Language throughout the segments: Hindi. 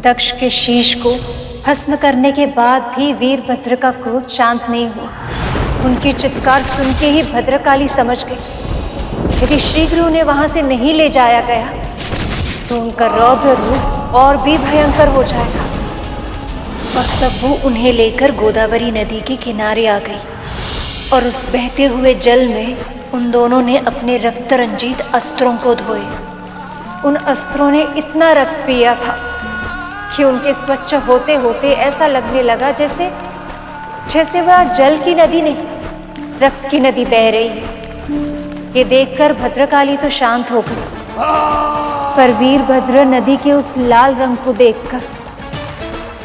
दक्ष के शीश को भस्म करने के बाद भी वीरभद्र का क्रोध शांत नहीं हुआ। उनकी चित्कार सुन के ही भद्रकाली समझ गई यदि शीघ्र उन्हें वहां से नहीं ले जाया गया तो उनका रौद्र रूप और भी भयंकर हो जाएगा। और तब वो उन्हें लेकर गोदावरी नदी के किनारे आ गई और उस बहते हुए जल में उन दोनों ने अपने रक्त रंजित अस्त्रों को धोए। उन अस्त्रों ने इतना रक्त पिया था कि उनके स्वच्छ होते होते ऐसा लगने लगा जैसे वह जल की नदी नहीं, रक्त की नदी बह रही है। ये देखकर भद्रकाली तो शांत हो गई, पर वीरभद्र नदी के उस लाल रंग को देखकर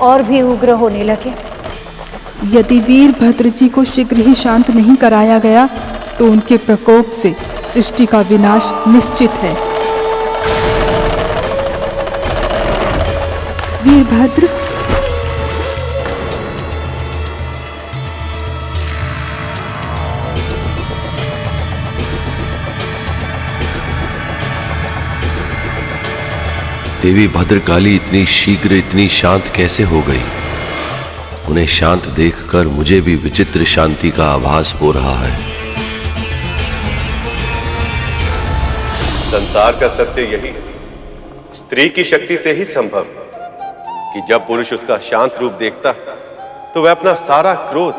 और भी उग्र होने लगे। यदि वीरभद्र जी को शीघ्र ही शांत नहीं कराया गया तो उनके प्रकोप से सृष्टि का विनाश निश्चित है। वीरभद्र, देवी भद्रकाली इतनी शीघ्र इतनी शांत कैसे हो गई? उन्हें शांत देखकर मुझे भी विचित्र शांति का आभास हो रहा है। संसार का सत्य यही है, स्त्री की शक्ति से ही संभव कि जब पुरुष उसका शांत रूप देखता है तो वह अपना सारा क्रोध,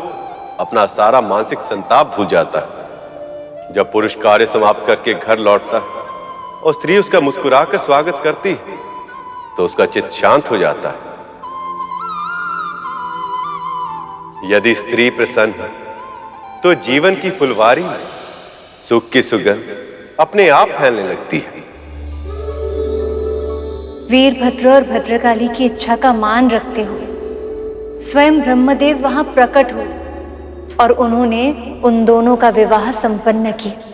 अपना सारा मानसिक संताप भूल जाता है। जब पुरुष कार्य समाप्त करके घर लौटता है और स्त्री उसका मुस्कुराकर स्वागत करती है तो उसका चित्त शांत हो जाता है। यदि स्त्री प्रसन्न है तो जीवन की फुलवारी में सुख की सुगंध अपने आप फैलने लगती है। वीरभद्र और भद्रकाली की इच्छा का मान रखते हुए स्वयं ब्रह्मदेव वहां प्रकट हुए और उन्होंने उन दोनों का विवाह संपन्न किया।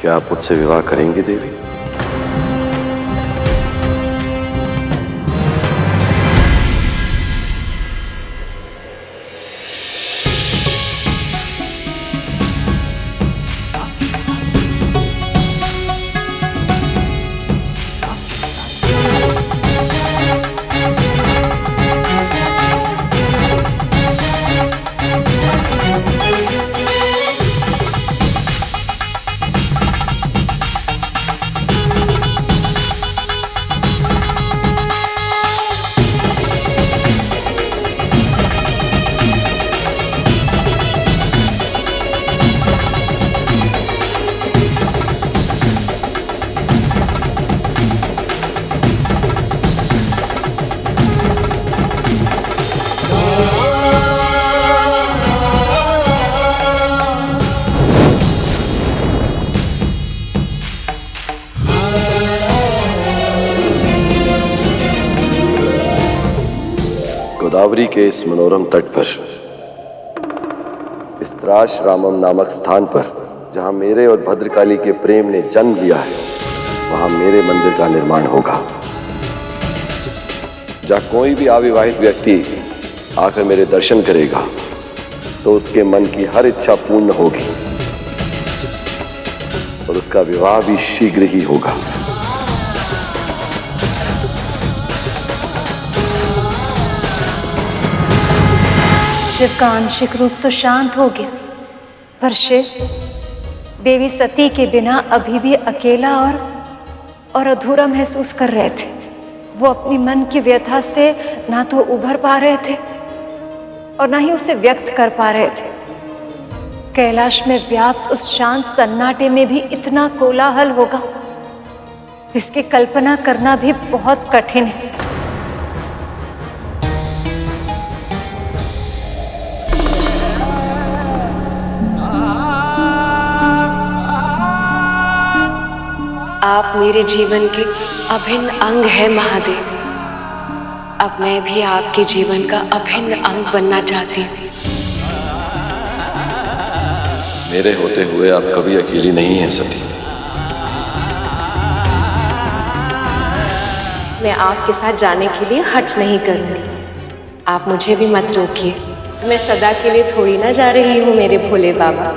क्या आप मुझसे विवाह करेंगी देवी? गोदावरी के इस मनोरम तट पर, इस त्राश्रामम नामक स्थान पर जहां मेरे और भद्रकाली के प्रेम ने जन्म लिया है, वहां मेरे मंदिर का निर्माण होगा। जहां कोई भी अविवाहित व्यक्ति आकर मेरे दर्शन करेगा तो उसके मन की हर इच्छा पूर्ण होगी और उसका विवाह भी शीघ्र ही होगा। शिव का आंशिक रूप तो शांत हो गया, पर शिव देवी सती के बिना अभी भी अकेला और अधूरा महसूस कर रहे थे। वो अपनी मन की व्यथा से ना तो उभर पा रहे थे और ना ही उसे व्यक्त कर पा रहे थे। कैलाश में व्याप्त उस शांत सन्नाटे में भी इतना कोलाहल होगा, इसकी कल्पना करना भी बहुत कठिन है। आप मेरे जीवन के अभिन्न अंग है महादेव। अब मैं भी आपके जीवन का अभिन्न अंग बनना चाहती हूँ। मेरे होते हुए आप कभी अकेली नहीं हैं सती। मैं आपके साथ जाने के लिए हट नहीं करूंगी। आप मुझे भी मत रोकिए। मैं सदा के लिए थोड़ी ना जा रही हूँ मेरे भोले बाबा।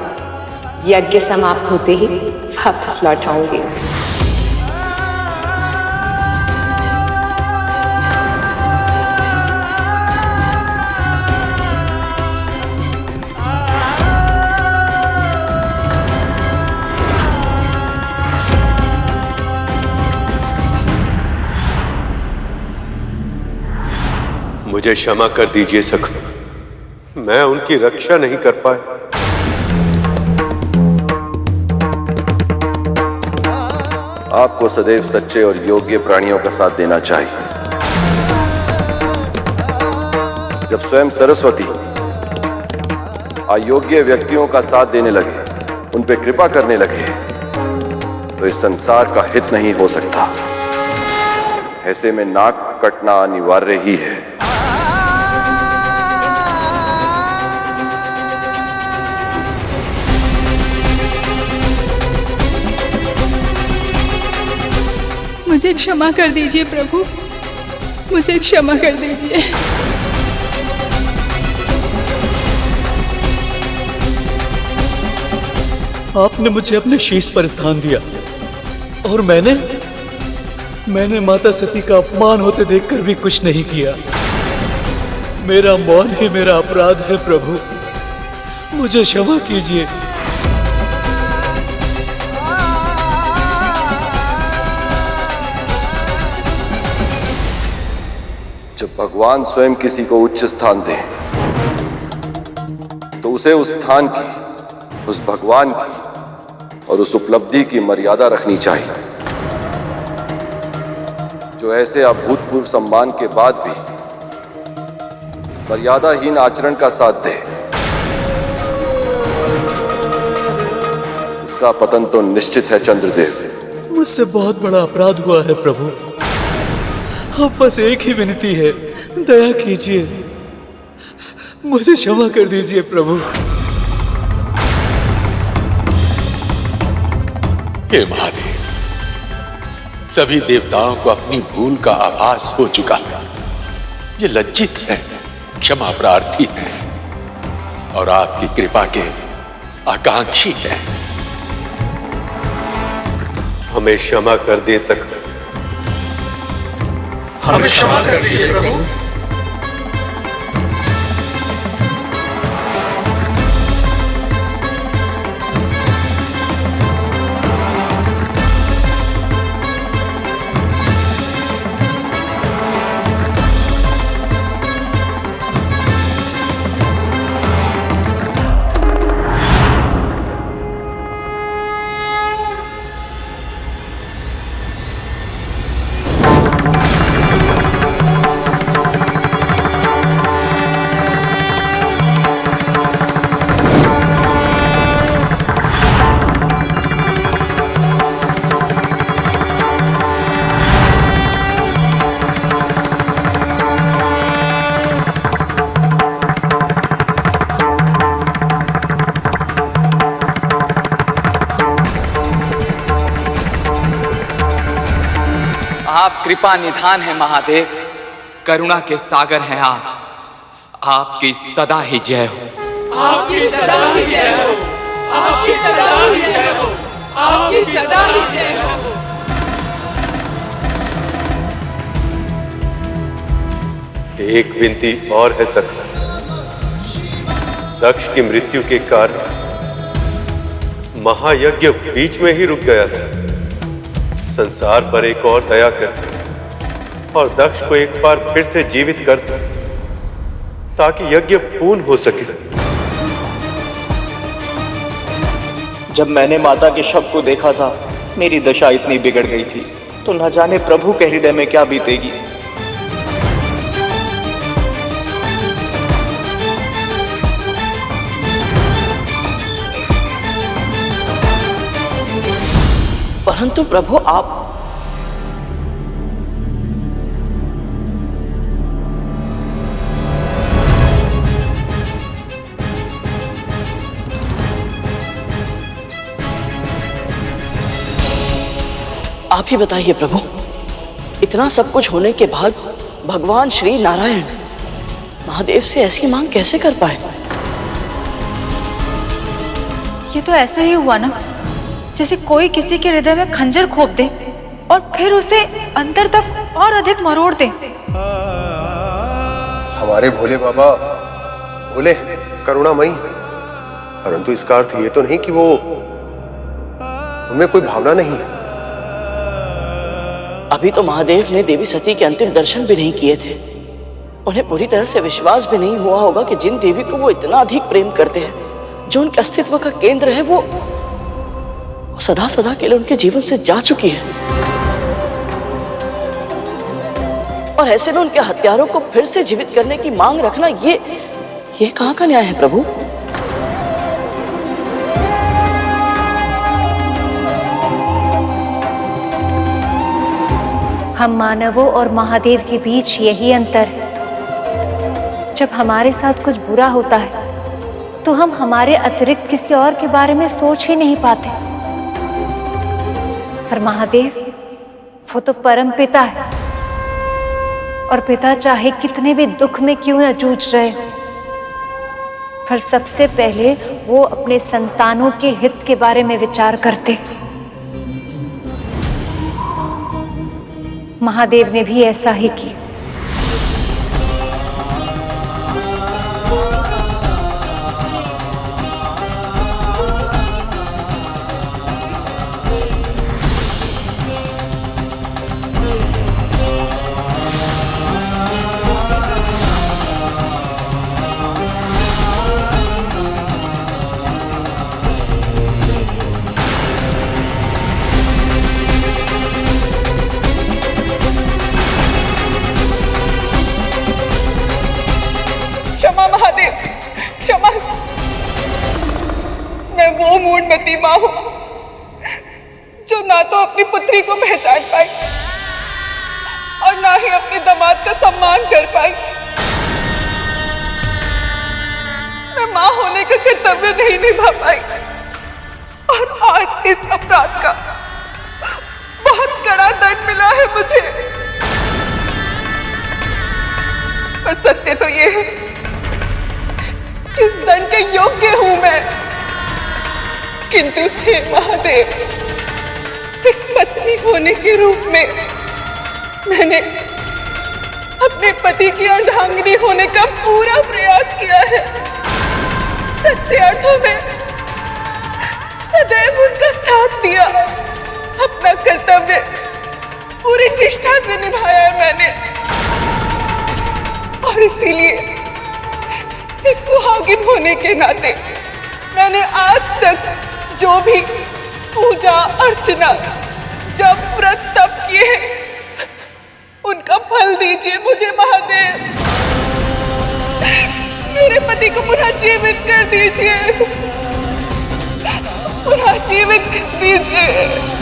यज्ञ समाप्त होते ही वापस लौट आऊंगी। मुझे क्षमा कर दीजिए सखा, मैं उनकी रक्षा नहीं कर पाया। आपको सदैव सच्चे और योग्य प्राणियों का साथ देना चाहिए। जब स्वयं सरस्वती अयोग्य व्यक्तियों का साथ देने लगे, उन पे कृपा करने लगे, तो इस संसार का हित नहीं हो सकता। ऐसे में नाक कटना अनिवार्य ही है। मुझे क्षमा कर दीजिए प्रभु, मुझे क्षमा कर दीजिए। आपने मुझे अपने शीश पर स्थान दिया और मैंने माता सती का अपमान होते देखकर भी कुछ नहीं किया। मेरा मौन ही मेरा अपराध है प्रभु, मुझे क्षमा कीजिए। जब भगवान स्वयं किसी को उच्च स्थान दे, तो उसे उस स्थान की, उस भगवान की और उस उपलब्धि की मर्यादा रखनी चाहिए। जो ऐसे अभूतपूर्व सम्मान के बाद भी मर्यादाहीन आचरण का साथ दे, उसका पतन तो निश्चित है चंद्रदेव। मुझसे बहुत बड़ा अपराध हुआ है प्रभु, अब बस एक ही विनती है, दया कीजिए, मुझे क्षमा कर दीजिए प्रभु। हे महादेव, सभी देवताओं को अपनी भूल का आभास हो चुका है। ये लज्जित है, क्षमा प्रार्थी है और आपकी कृपा के आकांक्षी है। हमें क्षमा कर दे सका, हमें क्षमा कर दीजिए प्रभु। आप कृपा निधान है महादेव, करुणा के सागर हैं आप। आपकी सदा ही जय हो। आपकी सदा ही जय हो। आपकी सदा ही जय हो। आपकी सदा ही जय हो। एक विनती और है सखा, दक्ष की मृत्यु के कारण महायज्ञ बीच में ही रुक गया था। संसार पर एक और दया कर और दक्ष को एक बार फिर से जीवित कर दो, ताकि यज्ञ पूर्ण हो सके। जब मैंने माता के शव को देखा था, मेरी दशा इतनी बिगड़ गई थी, तो न जाने प्रभु के हृदय में क्या बीतेगी। परंतु प्रभु आप ही बताइए प्रभु, इतना सब कुछ होने के बाद भगवान श्री नारायण महादेव से ऐसी मांग कैसे कर पाए? ये तो ऐसा ही हुआ ना, जैसे कोई किसी के हृदय में खंजर खोप दे और फिर उसे अंदर तक और अधिक मरोड़ दे। हमारे भोले बाबा भोले करुणामयी, परंतु इसका अर्थ ये तो नहीं कि वो उनमें कोई भावना नहीं। अभी तो महादेव ने देवी सती के अंतिम दर्शन भी नहीं किए थे। उन्हें पूरी तरह से विश्वास भी नहीं हुआ होगा कि जिन देवी को वो इतना अधिक प्रेम करते हैं, जो उनके अस्तित्व का केंद्र है, वो सदा सदा के लिए उनके जीवन से जा चुकी है। और ऐसे में उनके हत्यारों को फिर से जीवित करने की मांग रखना, ये कहां का न्याय है प्रभु? हम मानवों और महादेव के बीच यही अंतर है। जब हमारे साथ कुछ बुरा होता है तो हम हमारे अतिरिक्त किसी और के बारे में सोच ही नहीं पाते। पर महादेव, वो तो परम पिता है, और पिता चाहे कितने भी दुख में क्यों न जूझ रहे हो, पर सबसे पहले वो अपने संतानों के हित के बारे में विचार करते। महादेव ने भी ऐसा ही किया। वो मूढ़मती माँ हूं जो ना तो अपनी पुत्री को पहचान पाई और ना ही अपने दामाद का सम्मान कर पाई। मैं माँ होने का कर्तव्य नहीं निभा पाई और आज इस अपराध का बहुत कड़ा दंड मिला है मुझे। पर सत्य तो ये है कि इस दंड के योग्य हूं मैं, किंतु हे महादेव, एक पत्नी होने के रूप में मैंने अपने पति की अर्धांगिनी होने का पूरा प्रयास किया है। सच्चे अर्थों में सदैव उनका साथ दिया, अपना कर्तव्य पूरी निष्ठा से निभाया है मैंने। और इसीलिए एक सुहागिन होने के नाते मैंने आज तक जो भी पूजा अर्चना, जप व्रत तप किए, उनका फल दीजिए मुझे महादेव। मेरे पति को पुनः जीवित कर दीजिए, पुनः जीवित कर दीजिए।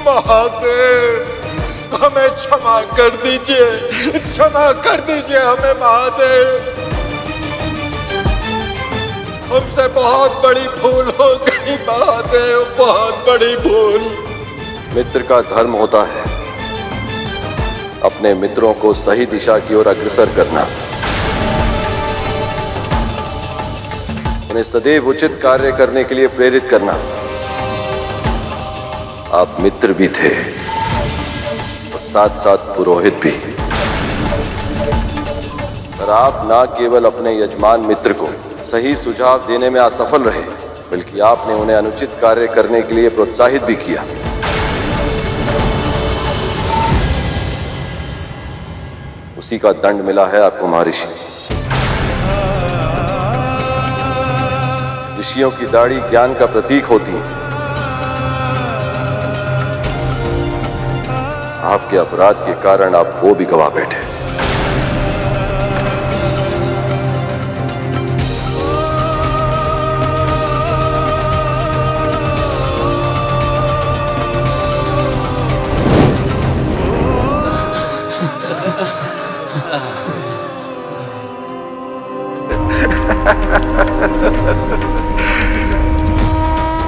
महादेव, हमें क्षमा कर दीजिए, क्षमा कर दीजिए हमें महादेव। हमसे बहुत बड़ी भूल हो गई महादेव, बहुत बड़ी भूल। मित्र का धर्म होता है अपने मित्रों को सही दिशा की ओर अग्रसर करना, उन्हें सदैव उचित कार्य करने के लिए प्रेरित करना। आप मित्र भी थे और साथ साथ पुरोहित भी, पर आप न केवल अपने यजमान मित्र को सही सुझाव देने में असफल रहे, बल्कि आपने उन्हें अनुचित कार्य करने के लिए प्रोत्साहित भी किया। उसी का दंड मिला है आपको महर्षि। ऋषियों की दाढ़ी ज्ञान का प्रतीक होती है। आपके अपराध के कारण आप वो भी गवा बैठे।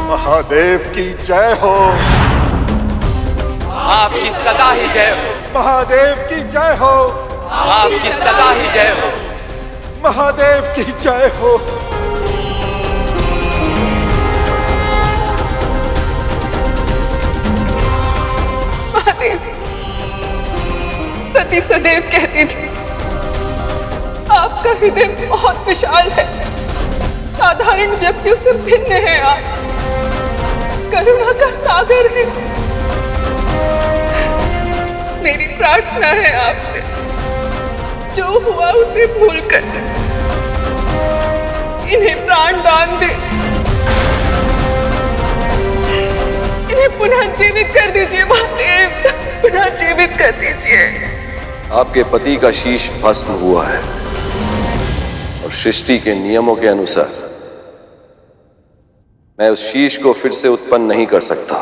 महादेव की जय हो। आपकी सदा ही जय हो। महादेव की जय हो। आपकी सदा ही जय हो। महादेव की जय हो। महादेव, सती सदैव कहती थी आपका हृदय बहुत विशाल है, साधारण व्यक्तियों से भिन्न है, आप करुणा का सागर है। मेरी प्रार्थना है आपसे, जो हुआ उसे भूलकर इन्हें प्राण दान दे, इन्हें पुनः जीवित कर दीजिए महादेव, पुनः जीवित कर दीजिए। आपके पति का शीश भस्म हुआ है और सृष्टि के नियमों के अनुसार मैं उस शीश को फिर से उत्पन्न नहीं कर सकता।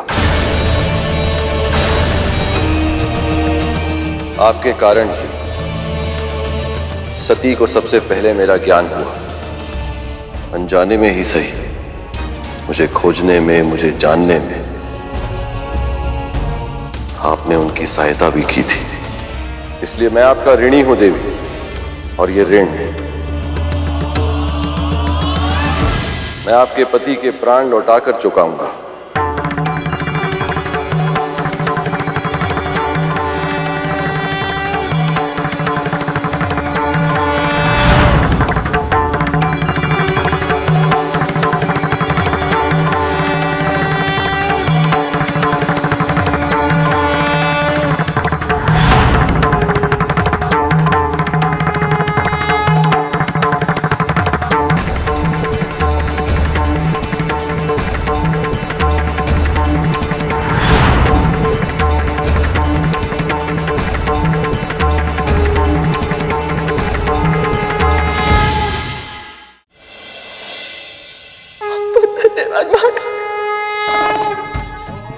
आपके कारण ही सती को सबसे पहले मेरा ज्ञान हुआ। अनजाने में ही सही, मुझे खोजने में, मुझे जानने में आपने उनकी सहायता भी की थी। इसलिए मैं आपका ऋणी हूं देवी, और ये ऋण मैं आपके पति के प्राण लौटाकर चुकाऊंगा।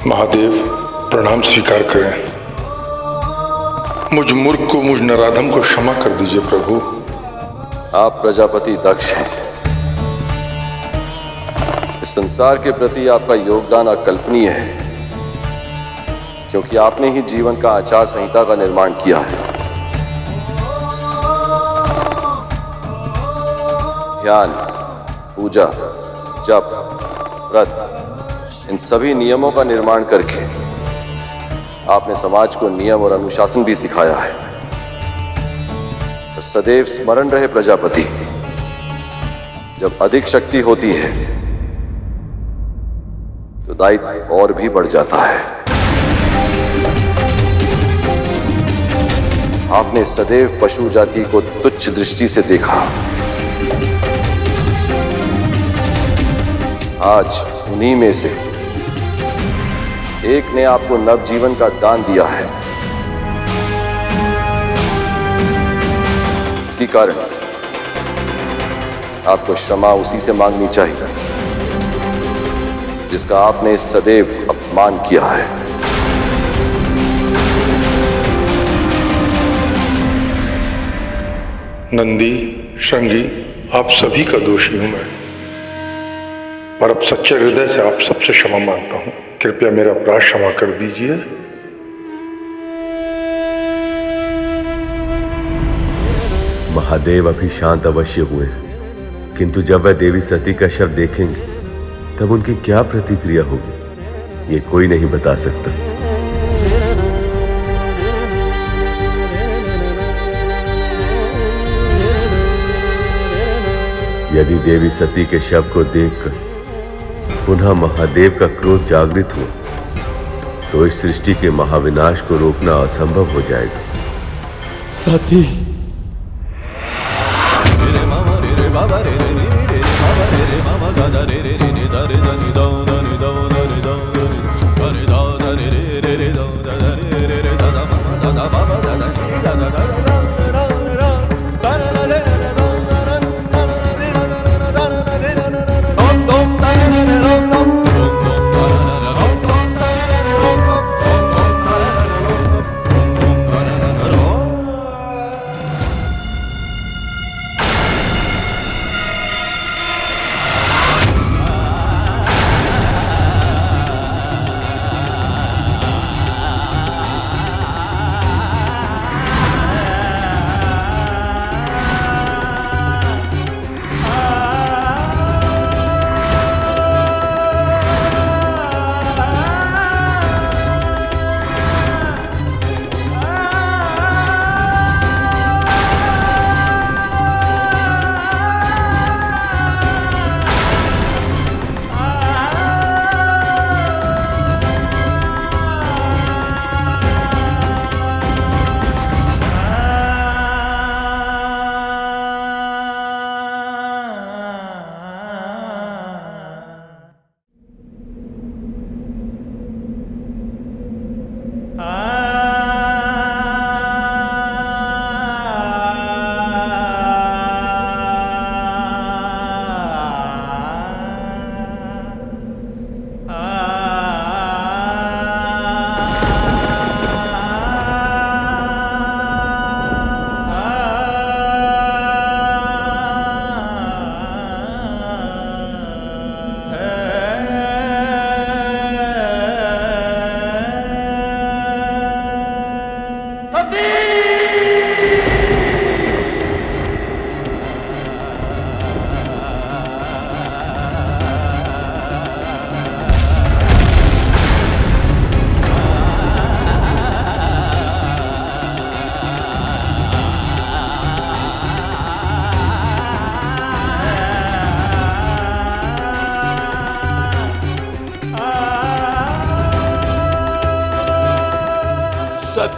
महादेव, प्रणाम स्वीकार करें। मुझ मूर्ख को, मुझ नराधम को क्षमा कर दीजिए प्रभु। आप प्रजापति दक्ष हैं। इस संसार के प्रति आपका योगदान अकल्पनीय है, क्योंकि आपने ही जीवन का आचार संहिता का निर्माण किया है। ध्यान, पूजा, जप, व्रत, इन सभी नियमों का निर्माण करके आपने समाज को नियम और अनुशासन भी सिखाया है। और सदैव स्मरण रहे प्रजापति, जब अधिक शक्ति होती है तो दायित्व और भी बढ़ जाता है। आपने सदैव पशु जाति को तुच्छ दृष्टि से देखा। आज उन्हीं में से एक ने आपको नवजीवन का दान दिया है। इसी कारण आपको क्षमा उसी से मांगनी चाहिए जिसका आपने सदैव अपमान किया है। नंदी, श्रृंगी, आप सभी का दोषी हूं मैं, पर अब सच्चे हृदय से आप सबसे क्षमा मांगता हूं। कृपया मेरा अपराध क्षमा कर दीजिए। महादेव अभी शांत अवश्य हुए, किंतु जब वह देवी सती का शव देखेंगे तब उनकी क्या प्रतिक्रिया होगी, ये कोई नहीं बता सकता। यदि देवी सती के शव को देखकर पुनः महादेव का क्रोध जागृत हुआ तो इस सृष्टि के महाविनाश को रोकना असंभव हो जाएगा। सती, रे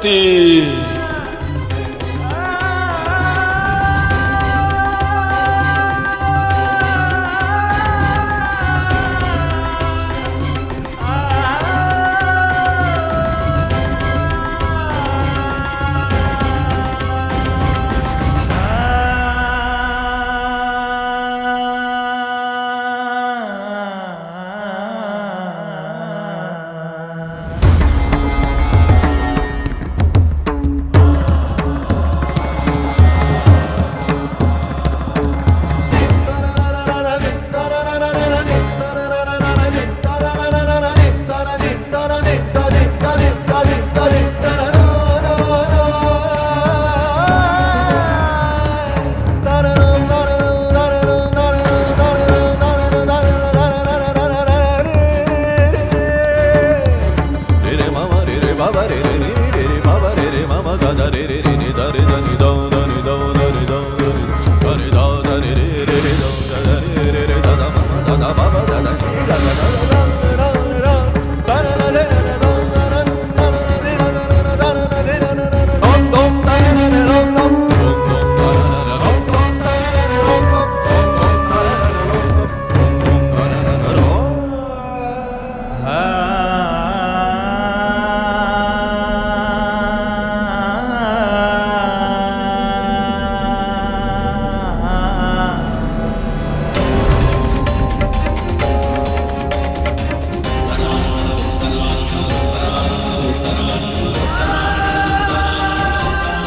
सती।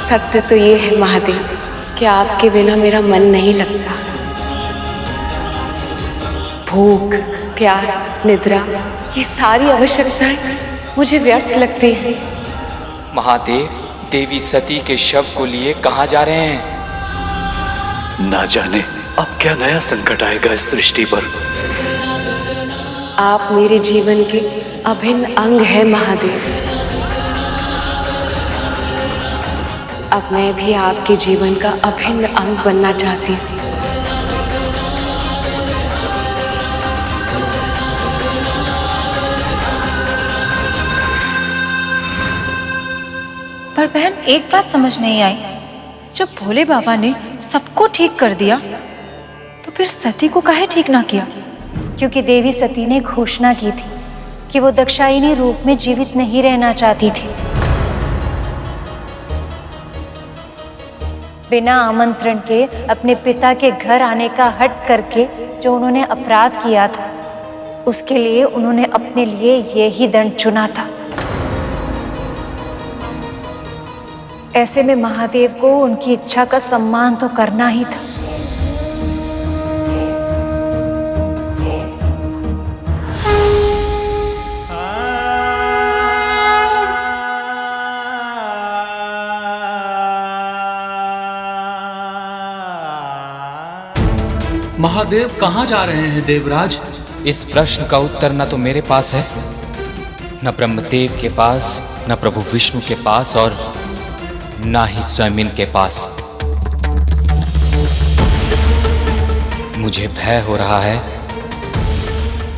सत्य तो ये है महादेव कि आपके बिना मेरा मन नहीं लगता। भूख, प्यास, निद्रा, ये सारी आवश्यकताएं मुझे व्यर्थ लगती हैं। महादेव, देवी सती के शव को लिए कहाँ जा रहे हैं? ना जाने अब क्या नया संकट आएगा इस सृष्टि पर। आप मेरे जीवन के अभिन्न अंग है महादेव। अब मैं भी आपके जीवन का अभिन्न अंग बनना चाहती हूँ। पर बहन, एक बात समझ नहीं आई, जब भोले बाबा ने सबको ठीक कर दिया तो फिर सती को काहे ठीक ना किया? क्योंकि देवी सती ने घोषणा की थी कि वो दाक्षायणी रूप में जीवित नहीं रहना चाहती थी। बिना आमंत्रण के अपने पिता के घर आने का हट करके जो उन्होंने अपराध किया था, उसके लिए उन्होंने अपने लिए यही दंड चुना था। ऐसे में महादेव को उनकी इच्छा का सम्मान तो करना ही था। महादेव कहाँ जा रहे हैं देवराज? इस प्रश्न का उत्तर न तो मेरे पास है, न ब्रह्मदेव के पास, न प्रभु विष्णु के पास, और न ही स्वयं इनके पास। मुझे भय हो रहा है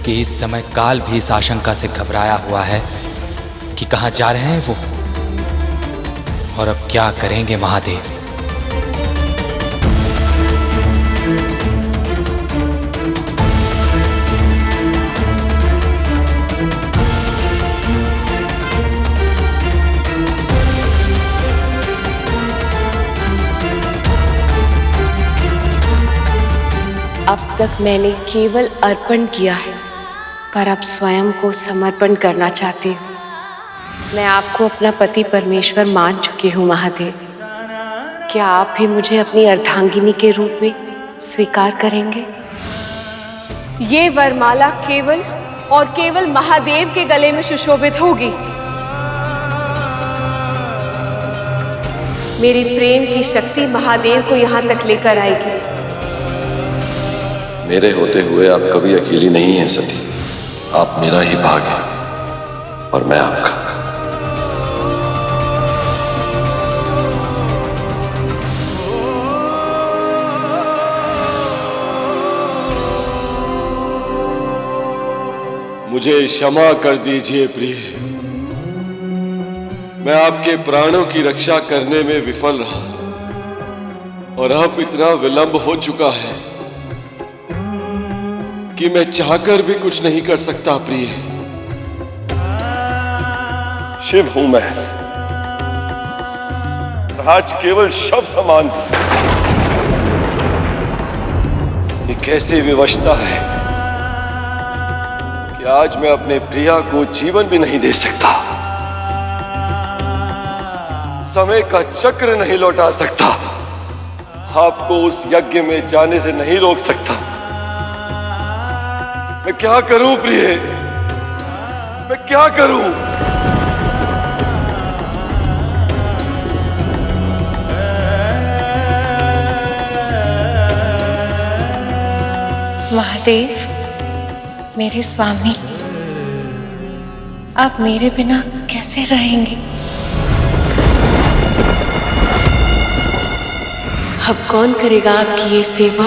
कि इस समय काल भी इस आशंका से घबराया हुआ है कि कहाँ जा रहे हैं वो और अब क्या करेंगे महादेव। अब तक मैंने केवल अर्पण किया है, पर अब स्वयं को समर्पण करना चाहती हूँ। मैं आपको अपना पति परमेश्वर मान चुकी हूँ महादेव। क्या आप भी मुझे अपनी अर्धांगिनी के रूप में स्वीकार करेंगे? ये वरमाला केवल और केवल महादेव के गले में सुशोभित होगी। मेरी प्रेम की शक्ति महादेव को यहाँ तक लेकर आएगी। मेरे होते हुए आप कभी अकेली नहीं हैं सती। आप मेरा ही भाग है और मैं आपका। मुझे क्षमा कर दीजिए प्रिय। मैं आपके प्राणों की रक्षा करने में विफल रहा और अब इतना विलंब हो चुका है कि मैं चाहकर भी कुछ नहीं कर सकता। प्रिय, शिव हूं मैं, आज केवल शव समान। ये कैसी विवशता है कि आज मैं अपने प्रिया को जीवन भी नहीं दे सकता, समय का चक्र नहीं लौटा सकता, आपको उस यज्ञ में जाने से नहीं रोक सकता। मैं क्या करूं प्रिय, मैं क्या करूं? महादेव, मेरे स्वामी, आप मेरे बिना कैसे रहेंगे? अब कौन करेगा आपकी ये सेवा?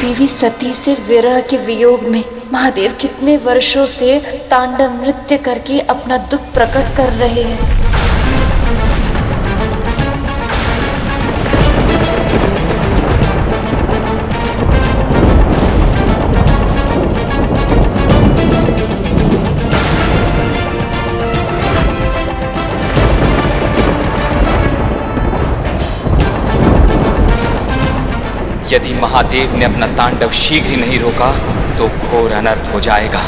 देवी सती से विरह के वियोग में महादेव कितने वर्षों से तांडव नृत्य करके अपना दुख प्रकट कर रहे हैं। यदि महादेव ने अपना तांडव शीघ्र ही नहीं रोका तो घोर अनर्थ हो जाएगा।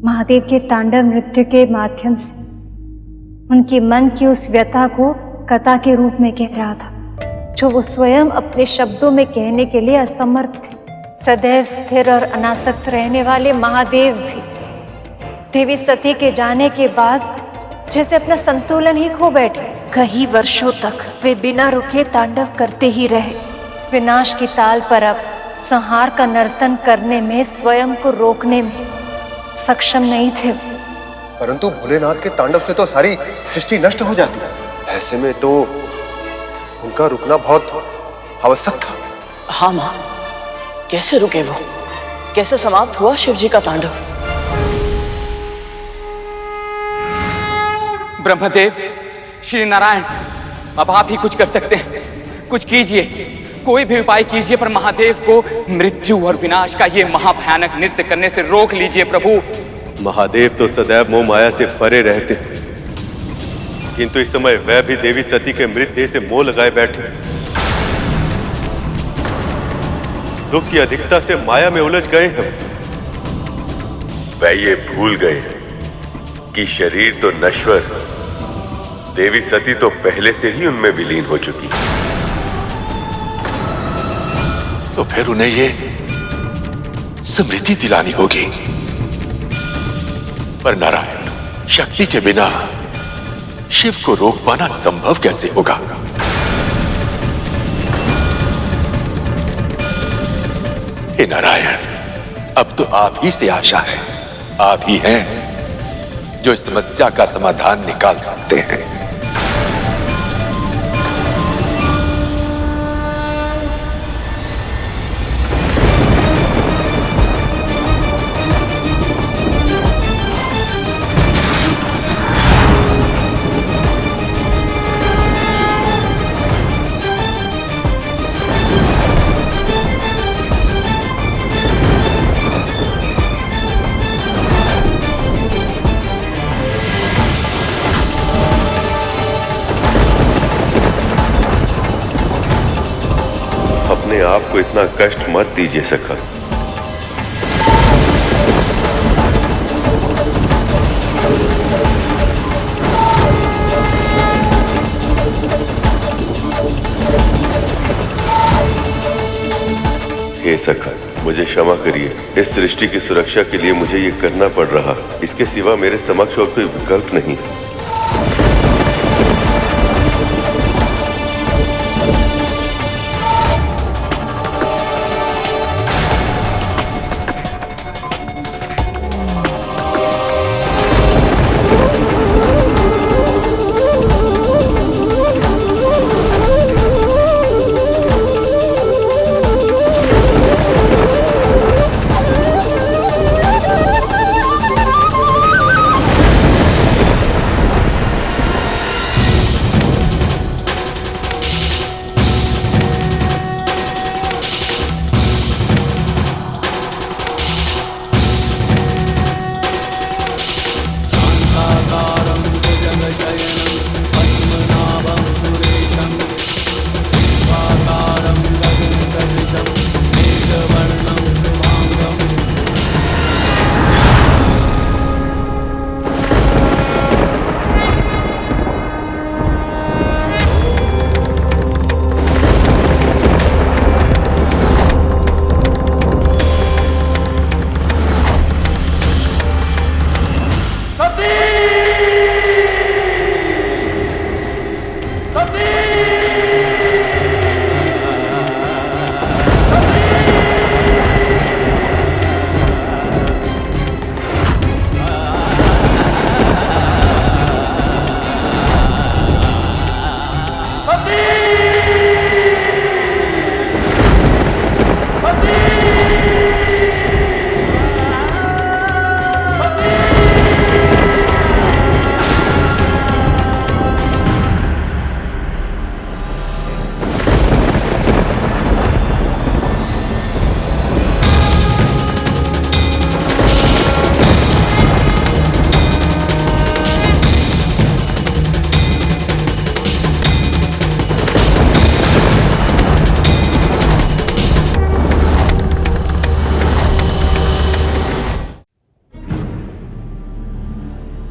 महादेव के तांडव नृत्य के माध्यम से उनके मन की उस व्यथा को कथा के रूप में कह रहा था, जो वो स्वयं अपने शब्दों में कहने के लिए असमर्थ थे। सदैव स्थिर और अनासक्त रहने वाले महादेव भी देवी सती के जाने के बाद जैसे अपना संतुलन ही खो बैठे। कई वर्षों तक वे बिना रुके तांडव करते ही रहे। विनाश की ताल पर अब संहार का नर्तन करने में, स्वयं को रोकने में सक्षम नहीं थे। परंतु भोलेनाथ के तांडव से तो सारी सृष्टि नष्ट हो जाती है। ऐसे में तो उनका रुकना बहुत आवश्यक था। हाँ माँ, कैसे रुके वो? कैसे समाप्त हुआ शिव जी का तांडव? ब्रह्मदेव, श्री नारायण, अब आप ही कुछ कर सकते हैं। कुछ कीजिए, कोई भी उपाय कीजिए, पर महादेव को मृत्यु और विनाश का ये महाभयानक नृत्य करने से रोक लीजिए प्रभु। महादेव तो सदैव मोह माया से परे रहते, किंतु इस समय वह भी देवी सती के मृत देह से मोह लगाए बैठे। दुख की अधिकता से माया में उलझ गए हैं। वह ये भूल गए कि शरीर तो नश्वर, देवी सती तो पहले से ही उनमें विलीन हो चुकी। तो फिर उन्हें ये स्मृति दिलानी होगी। पर नारायण, शक्ति के बिना शिव को रोक पाना संभव कैसे होगा? हे नारायण, अब तो आप ही से आशा है। आप ही हैं जो इस समस्या का समाधान निकाल सकते हैं। अपने आप को इतना कष्ट मत दीजिए सखा। हे सखा, मुझे क्षमा करिए। इस सृष्टि की सुरक्षा के लिए मुझे ये करना पड़ रहा। इसके सिवा मेरे समक्ष और कोई विकल्प नहीं।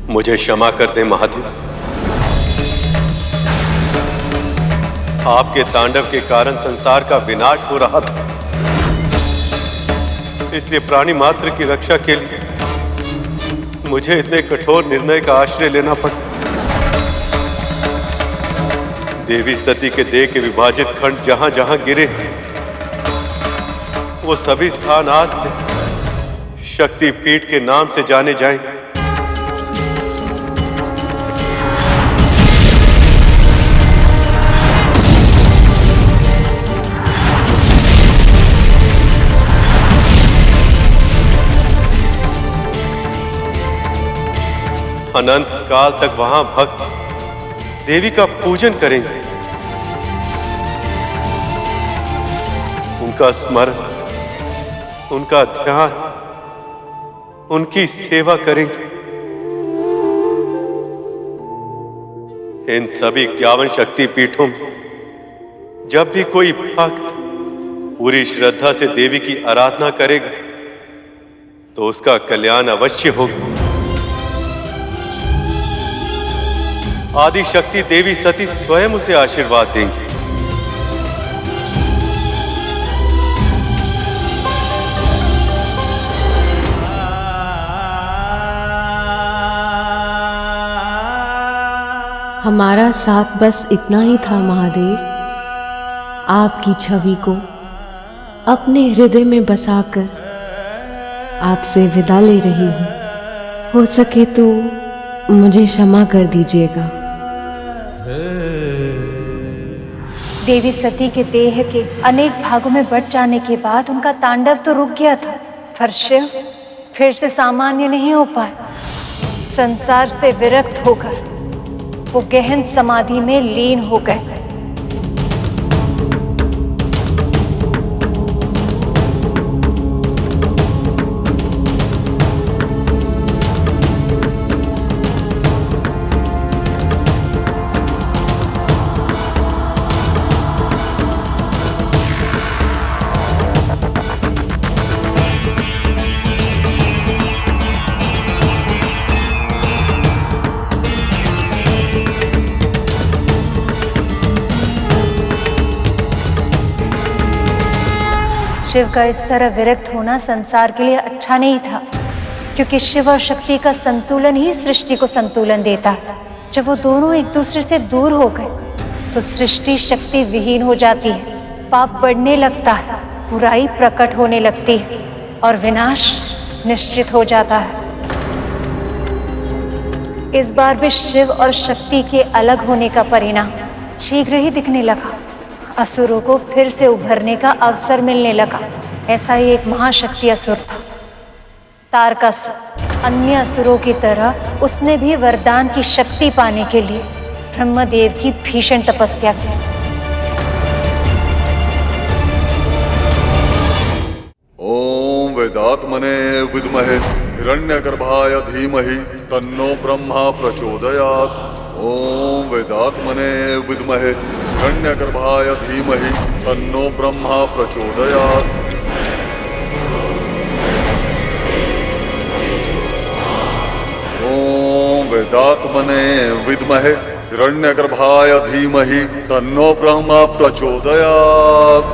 मुझे क्षमा कर दें महादेव। आपके तांडव के कारण संसार का विनाश हो रहा था, इसलिए प्राणी मात्र की रक्षा के लिए मुझे इतने कठोर निर्णय का आश्रय लेना पड़ा। देवी सती के देह के विभाजित खंड जहां जहां गिरे, वो सभी स्थान आज से शक्ति पीठ के नाम से जाने जाएंगे। अनंत काल तक वहां भक्त देवी का पूजन करेंगे, उनका स्मरण, उनका ध्यान, उनकी सेवा करेंगे। इन सभी 51 शक्ति पीठों में जब भी कोई भक्त पूरी श्रद्धा से देवी की आराधना करेगा तो उसका कल्याण अवश्य होगा। आदि शक्ति देवी सती स्वयं उसे आशीर्वाद देंगी। हमारा साथ बस इतना ही था महादेव। आपकी छवि को अपने हृदय में बसाकर आपसे विदा ले रही हूँ। हो सके तो मुझे क्षमा कर दीजिएगा। देवी सती के देह के अनेक भागों में बट जाने के बाद उनका तांडव तो रुक गया था, पर शिव फिर से सामान्य नहीं हो पाया। संसार से विरक्त होकर वो गहन समाधि में लीन हो गए। शिव का इस तरह विरक्त होना संसार के लिए अच्छा नहीं था, क्योंकि शिव और शक्ति का संतुलन ही सृष्टि को संतुलन देता है। जब वो दोनों एक दूसरे से दूर हो गए तो सृष्टि शक्ति विहीन हो जाती है, पाप बढ़ने लगता है, बुराई प्रकट होने लगती है और विनाश निश्चित हो जाता है। इस बार भी शिव और शक्ति के अलग होने का परिणाम शीघ्र ही दिखने लगा। असुरों को फिर से उभरने का अवसर मिलने लगा। ऐसा ही एक महाशक्ति असुर था, तारकासुर। अन्य असुरों की तरह उसने भी वरदान की शक्ति पाने के लिए ब्रह्मदेव की भीषण तपस्या की। ओम वेदात्मने विद्महे हिरण्यगर्भाय धीमहि तन्नो ब्रह्मा प्रचोदयात्। ओम वेदात्मने विद्महे हिरण्यगर्भाय धीमहि तन्नो ब्रह्मा प्रचोदयात्। ओम वेदात्मने विद्महे हिरण्यगर्भाय धीमहि तन्नो ब्रह्मा प्रचोदयात्।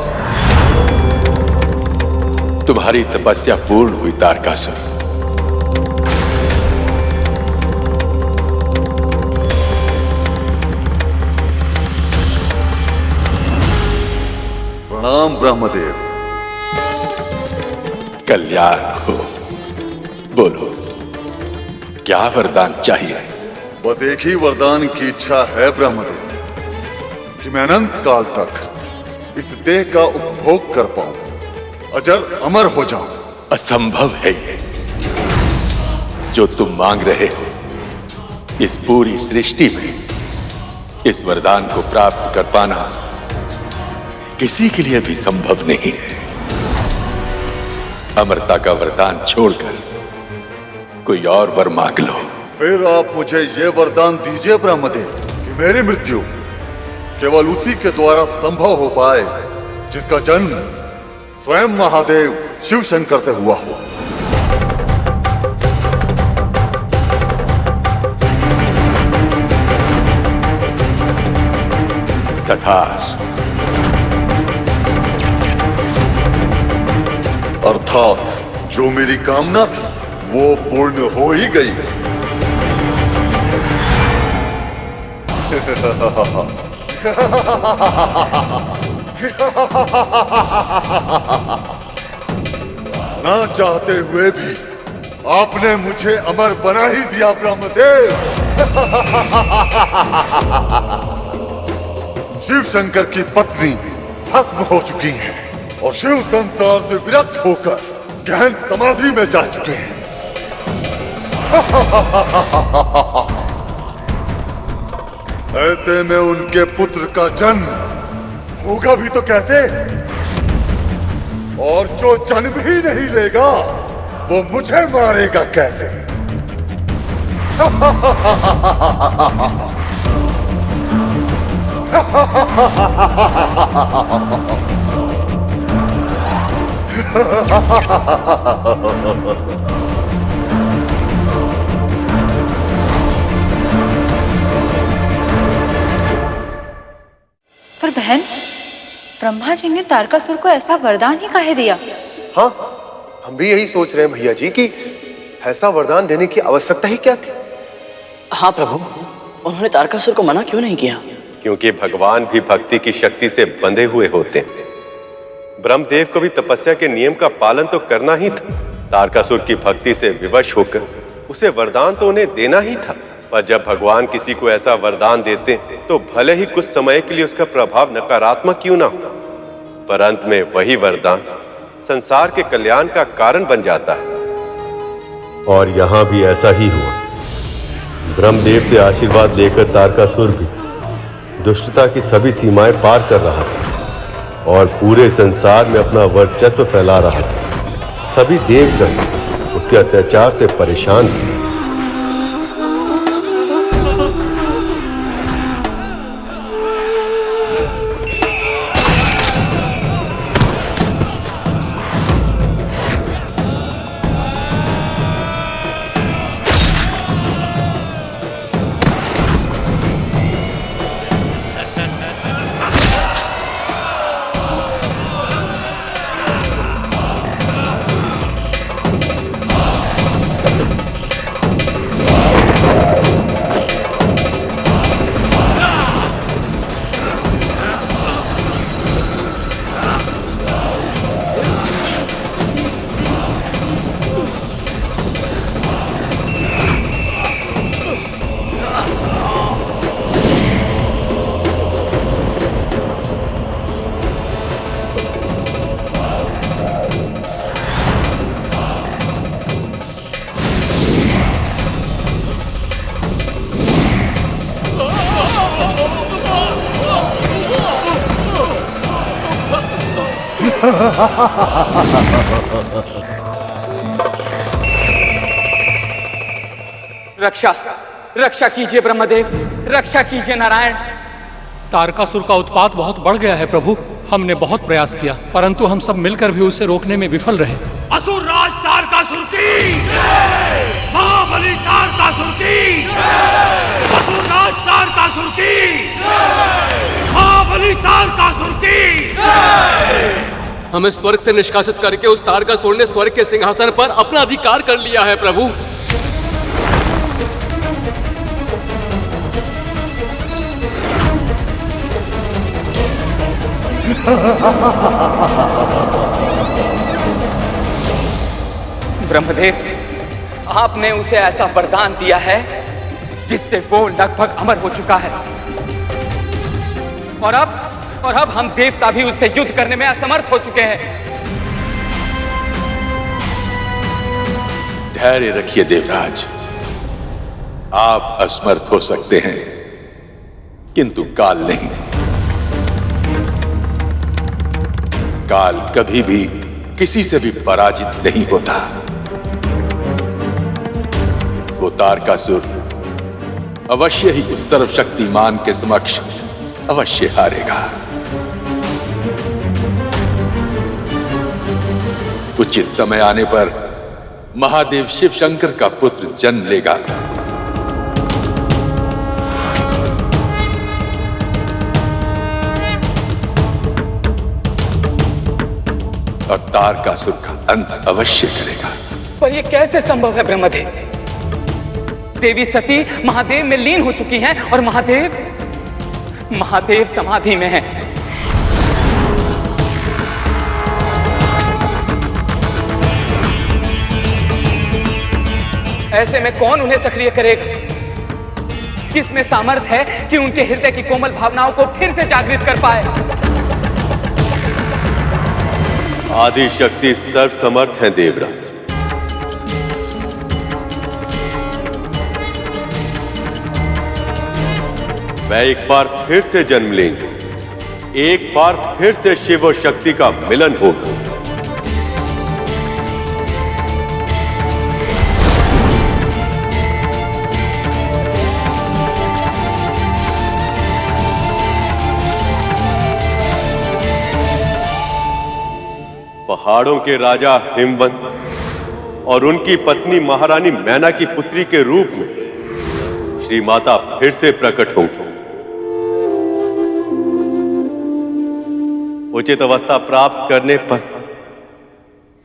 तुम्हारी तपस्या पूर्ण हुई तारकासुर। प्रणाम ब्रह्मदेव। कल्याण हो। बोलो, क्या वरदान चाहिए? बस एक ही वरदान की इच्छा है ब्रह्मदेव, कि मैं अनंत काल तक इस देह का उपभोग कर पाऊं, अजर अमर हो जाऊं। असंभव है ये जो तुम मांग रहे हो। इस पूरी सृष्टि में इस वरदान को प्राप्त कर पाना किसी के लिए भी संभव नहीं है। अमरता का वरदान छोड़कर कोई और वर मांग लो। फिर आप मुझे ये वरदान दीजिए ब्रह्मदेव, कि मेरी मृत्यु केवल उसी के द्वारा संभव हो पाए जिसका जन्म स्वयं महादेव शिव शंकर से हुआ हो। तथास्तु। अर्थात जो मेरी कामना थी वो पूर्ण हो ही गई। ना चाहते हुए भी आपने मुझे अमर बना ही दिया ब्रह्मदेव। शिव शंकर की पत्नी भस्म हो चुकी है और शिव संसार से विरक्त होकर गहन समाधि में जा चुके हैं। ऐसे में उनके पुत्र का जन्म होगा भी तो कैसे? और जो जन्म ही नहीं लेगा वो मुझे मारेगा कैसे? पर बहन, ब्रह्मा जी ने तारकासुर को ऐसा वरदान ही काहे दिया? हाँ, हम भी यही सोच रहे हैं भैया जी कि ऐसा वरदान देने की आवश्यकता ही क्या थी। हाँ प्रभु, उन्होंने तारकासुर को मना क्यों नहीं किया? क्योंकि भगवान भी भक्ति की शक्ति से बंधे हुए होते हैं। ब्रह्मदेव को भी तपस्या के नियम का पालन तो करना ही था। तारकासुर की भक्ति से विवश होकर उसे वरदान तो उन्हें देना ही था, पर जब भगवान किसी को ऐसा वरदान देते तो भले ही कुछ समय के लिए उसका प्रभाव नकारात्मक क्यों ना हो, पर अंत में वही वरदान संसार के कल्याण का कारण बन जाता है। और यहां भी ऐसा ही हुआ। ब्रह्मदेव से आशीर्वाद लेकर तारकासुर भी दुष्टता की सभी सीमाएं पार कर रहा था और पूरे संसार में अपना वर्चस्व फैला रहा था। सभी देवगण उसके अत्याचार से परेशान थे। रक्षा रक्षा कीजिए ब्रह्मदेव, रक्षा कीजिए नारायण। तारकासुर का उत्पात बहुत बढ़ गया है प्रभु। हमने बहुत प्रयास किया परंतु हम सब मिलकर भी उसे रोकने में विफल रहे। असुर राज तारकासुर की, महाबली तारकासुर की, असुर राज तारकासुर की, महाबली तारकासुर की। हमें स्वर्ग से निष्कासित करके उस तारकासुर ने स्वर्ग के सिंहासन पर अपना अधिकार कर लिया है प्रभु। ब्रह्मदेव, आपने उसे ऐसा वरदान दिया है जिससे वो लगभग अमर हो चुका है और अब हम देवता भी उससे युद्ध करने में असमर्थ हो चुके हैं। धैर्य रखिए देवराज, आप असमर्थ हो सकते हैं किंतु काल नहीं। काल कभी भी किसी से भी पराजित नहीं होता। वो तारकासुर अवश्य ही उस सर्वशक्तिमान के समक्ष अवश्य हारेगा। उचित समय आने पर महादेव शिव शंकर का पुत्र जन्म लेगा। और तारकासुर का अंत अवश्य करेगा। पर यह कैसे संभव है ब्रह्मदेव? देवी सती महादेव में लीन हो चुकी हैं और महादेव समाधि में है। ऐसे में कौन उन्हें सक्रिय करेगा? किसमें सामर्थ्य है कि उनके हृदय की कोमल भावनाओं को फिर से जागृत कर पाए? आदि शक्ति सर्वसमर्थ है देवराज। वह एक बार फिर से जन्म लेंगे, एक बार फिर से शिव और शक्ति का मिलन होगा। पहाड़ों के राजा हिमवंत और उनकी पत्नी महारानी मैना की पुत्री के रूप में श्री माता फिर से प्रकट होंगी। उचित अवस्था प्राप्त करने पर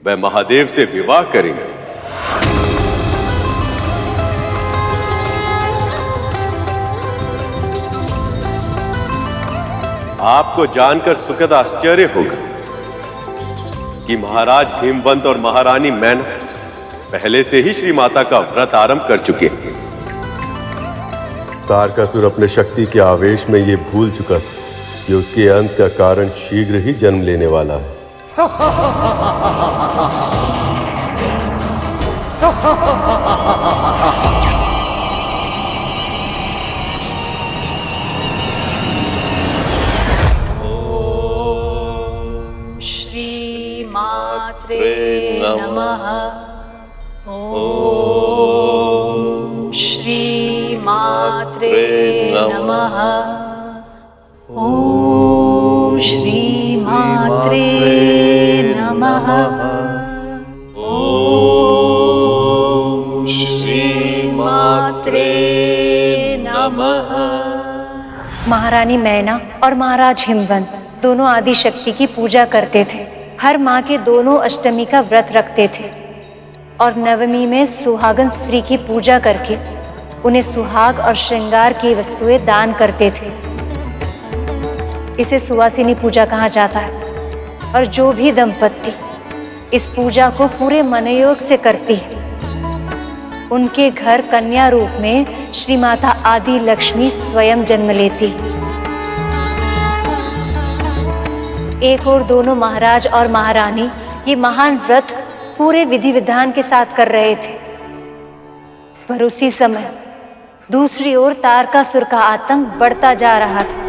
वह महादेव से विवाह करेंगे। आपको जानकर सुखद आश्चर्य होगा कि महाराज हिमवंत और महारानी मैना पहले से ही श्री माता का व्रत आरंभ कर चुके हैं। तारकासुर अपने शक्ति के आवेश में ये भूल चुका था कि उसके अंत का कारण शीघ्र ही जन्म लेने वाला है। श्री मात्रे नमः। ओम श्री मात्रे नमः। ओम श्री मात्रे नमः। ओम श्री मात्रे नमः। महारानी मैना और महाराज हिमवंत दोनों आदि शक्ति की पूजा करते थे। हर माह के दोनों अष्टमी का व्रत रखते थे और नवमी में सुहागन स्त्री की पूजा करके उन्हें सुहाग और श्रृंगार की वस्तुएं दान करते थे। इसे सुवासिनी पूजा कहा जाता है और जो भी दंपत्ति इस पूजा को पूरे मनोयोग से करती है उनके घर कन्या रूप में श्री माता आदि लक्ष्मी स्वयं जन्म लेती। एक और दोनों महाराज और महारानी ये महान व्रत पूरे विधि विधान के साथ कर रहे थे, पर उसी समय दूसरी ओर तारकासुर का आतंक बढ़ता जा रहा था।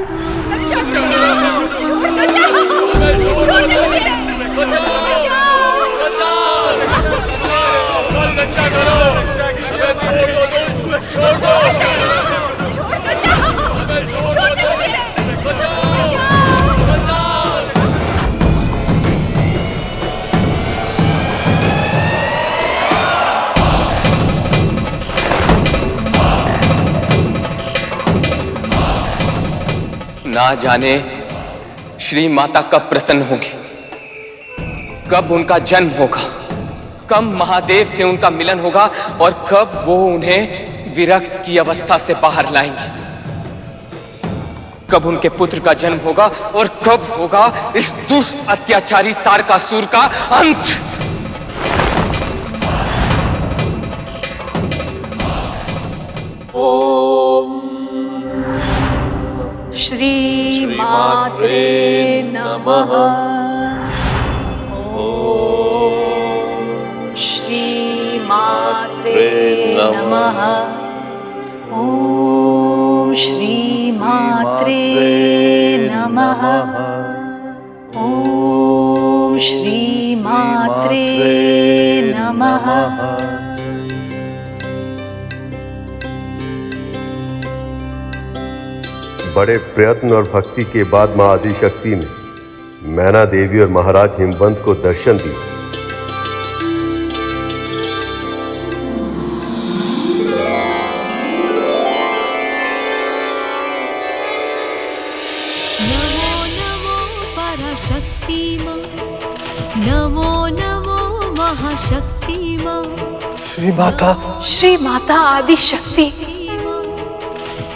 ना जाने श्री माता कब प्रसन्न होगी, कब उनका जन्म होगा, कब महादेव से उनका मिलन होगा और कब वो उन्हें विरक्त की अवस्था से बाहर लाएंगे। कब उनके पुत्र का जन्म होगा और कब होगा इस दुष्ट अत्याचारी तारकासुर का अंत। ओम श्री मात्रे नमः। ओम श्री मात्रे नमः। ओम श्री मात्रे नमः। ओम श्री मात्रे नमः। बड़े प्रयत्न और भक्ति के बाद मां आदिशक्ति ने मैना देवी और महाराज हिमवंत को दर्शन दिया। नमो नमो महाशक्ति मां। श्री माता, श्री माता आदि शक्ति।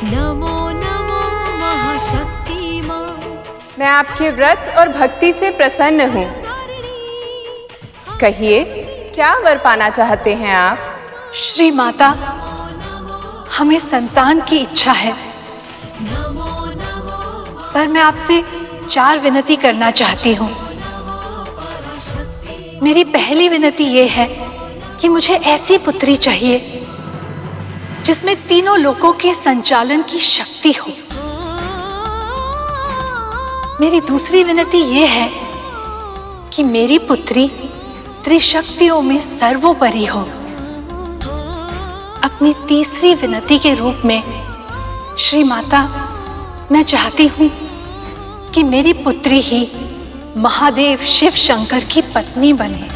नमो नमो महाशक्ति मां। मैं आपके व्रत और भक्ति से प्रसन्न हूँ। कहिए, क्या वर पाना चाहते हैं आप? श्री माता, हमें संतान की इच्छा है, पर मैं आपसे 4 विनती करना चाहती हूँ। मेरी पहली विनती ये है कि मुझे ऐसी पुत्री चाहिए जिसमें तीनों लोकों के संचालन की शक्ति हो। मेरी दूसरी विनती ये है कि मेरी पुत्री त्रिशक्तियों में सर्वोपरि हो। अपनी तीसरी विनती के रूप में श्री माता, मैं चाहती हूँ कि मेरी पुत्री ही महादेव शिव शंकर की पत्नी बने।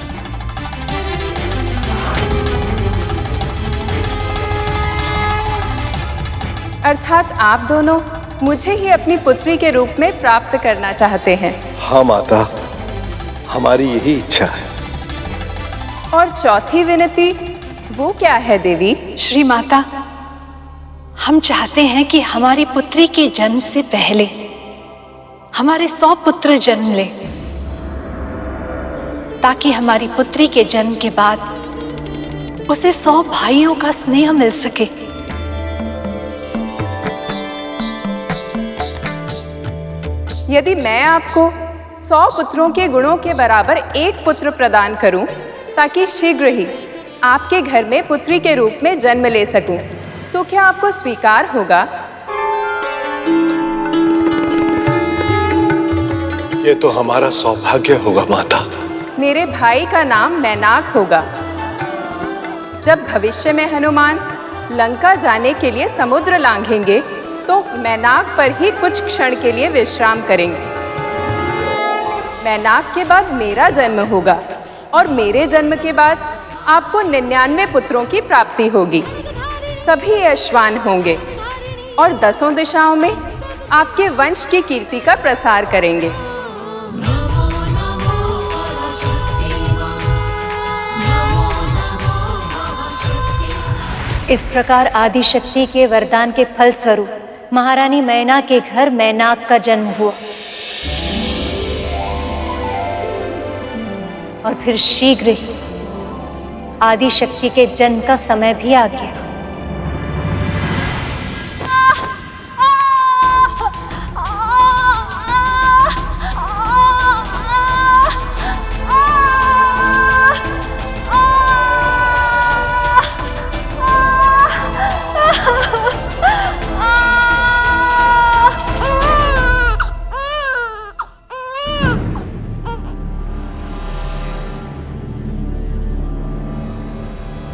अर्थात आप दोनों मुझे ही अपनी पुत्री के रूप में प्राप्त करना चाहते हैं। हाँ माता, हमारी यही इच्छा है। और चौथी विनती वो क्या है देवी? श्री माता, हम चाहते हैं कि हमारी पुत्री के जन्म से पहले हमारे 100 पुत्र जन्म ले, ताकि हमारी पुत्री के जन्म के बाद उसे 100 भाइयों का स्नेह मिल सके। यदि मैं आपको 100 पुत्रों के गुणों के बराबर एक पुत्र प्रदान करूं, ताकि शीघ्र ही आपके घर में पुत्री के रूप में जन्म ले सकूं, तो क्या आपको स्वीकार होगा? ये तो हमारा सौभाग्य होगा माता। मेरे भाई का नाम मैनाक होगा। जब भविष्य में हनुमान लंका जाने के लिए समुद्र लांघेंगे, तो मैनाक पर ही कुछ क्षण के लिए विश्राम करेंगे। मैनाक के बाद मेरा जन्म होगा और मेरे जन्म के बाद आपको 99 पुत्रों की प्राप्ति होगी। सभी अश्वान होंगे और 10 दिशाओं में आपके वंश की कीर्ति का प्रसार करेंगे। इस प्रकार आदिशक्ति के वरदान के फल स्वरूप महारानी मैना के घर मैनाक का जन्म हुआ और फिर शीघ्र ही आदिशक्ति के जन्म का समय भी आ गया।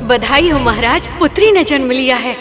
बधाई हो महाराज, पुत्री ने जन्म लिया है।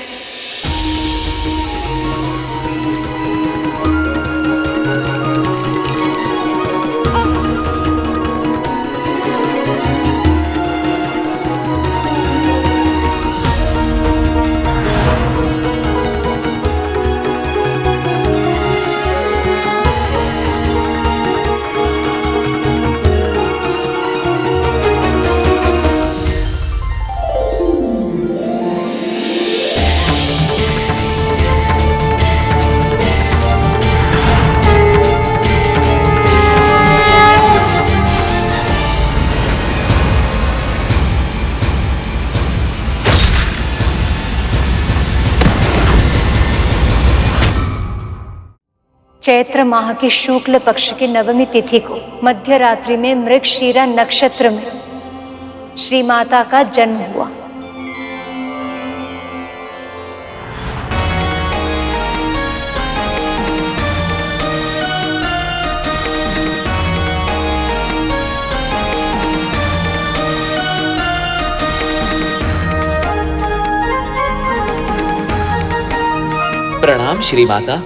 चैत्र माह के शुक्ल पक्ष की नवमी तिथि को मध्य रात्रि में मृगशीरा नक्षत्र में श्री माता का जन्म हुआ। प्रणाम श्री माता।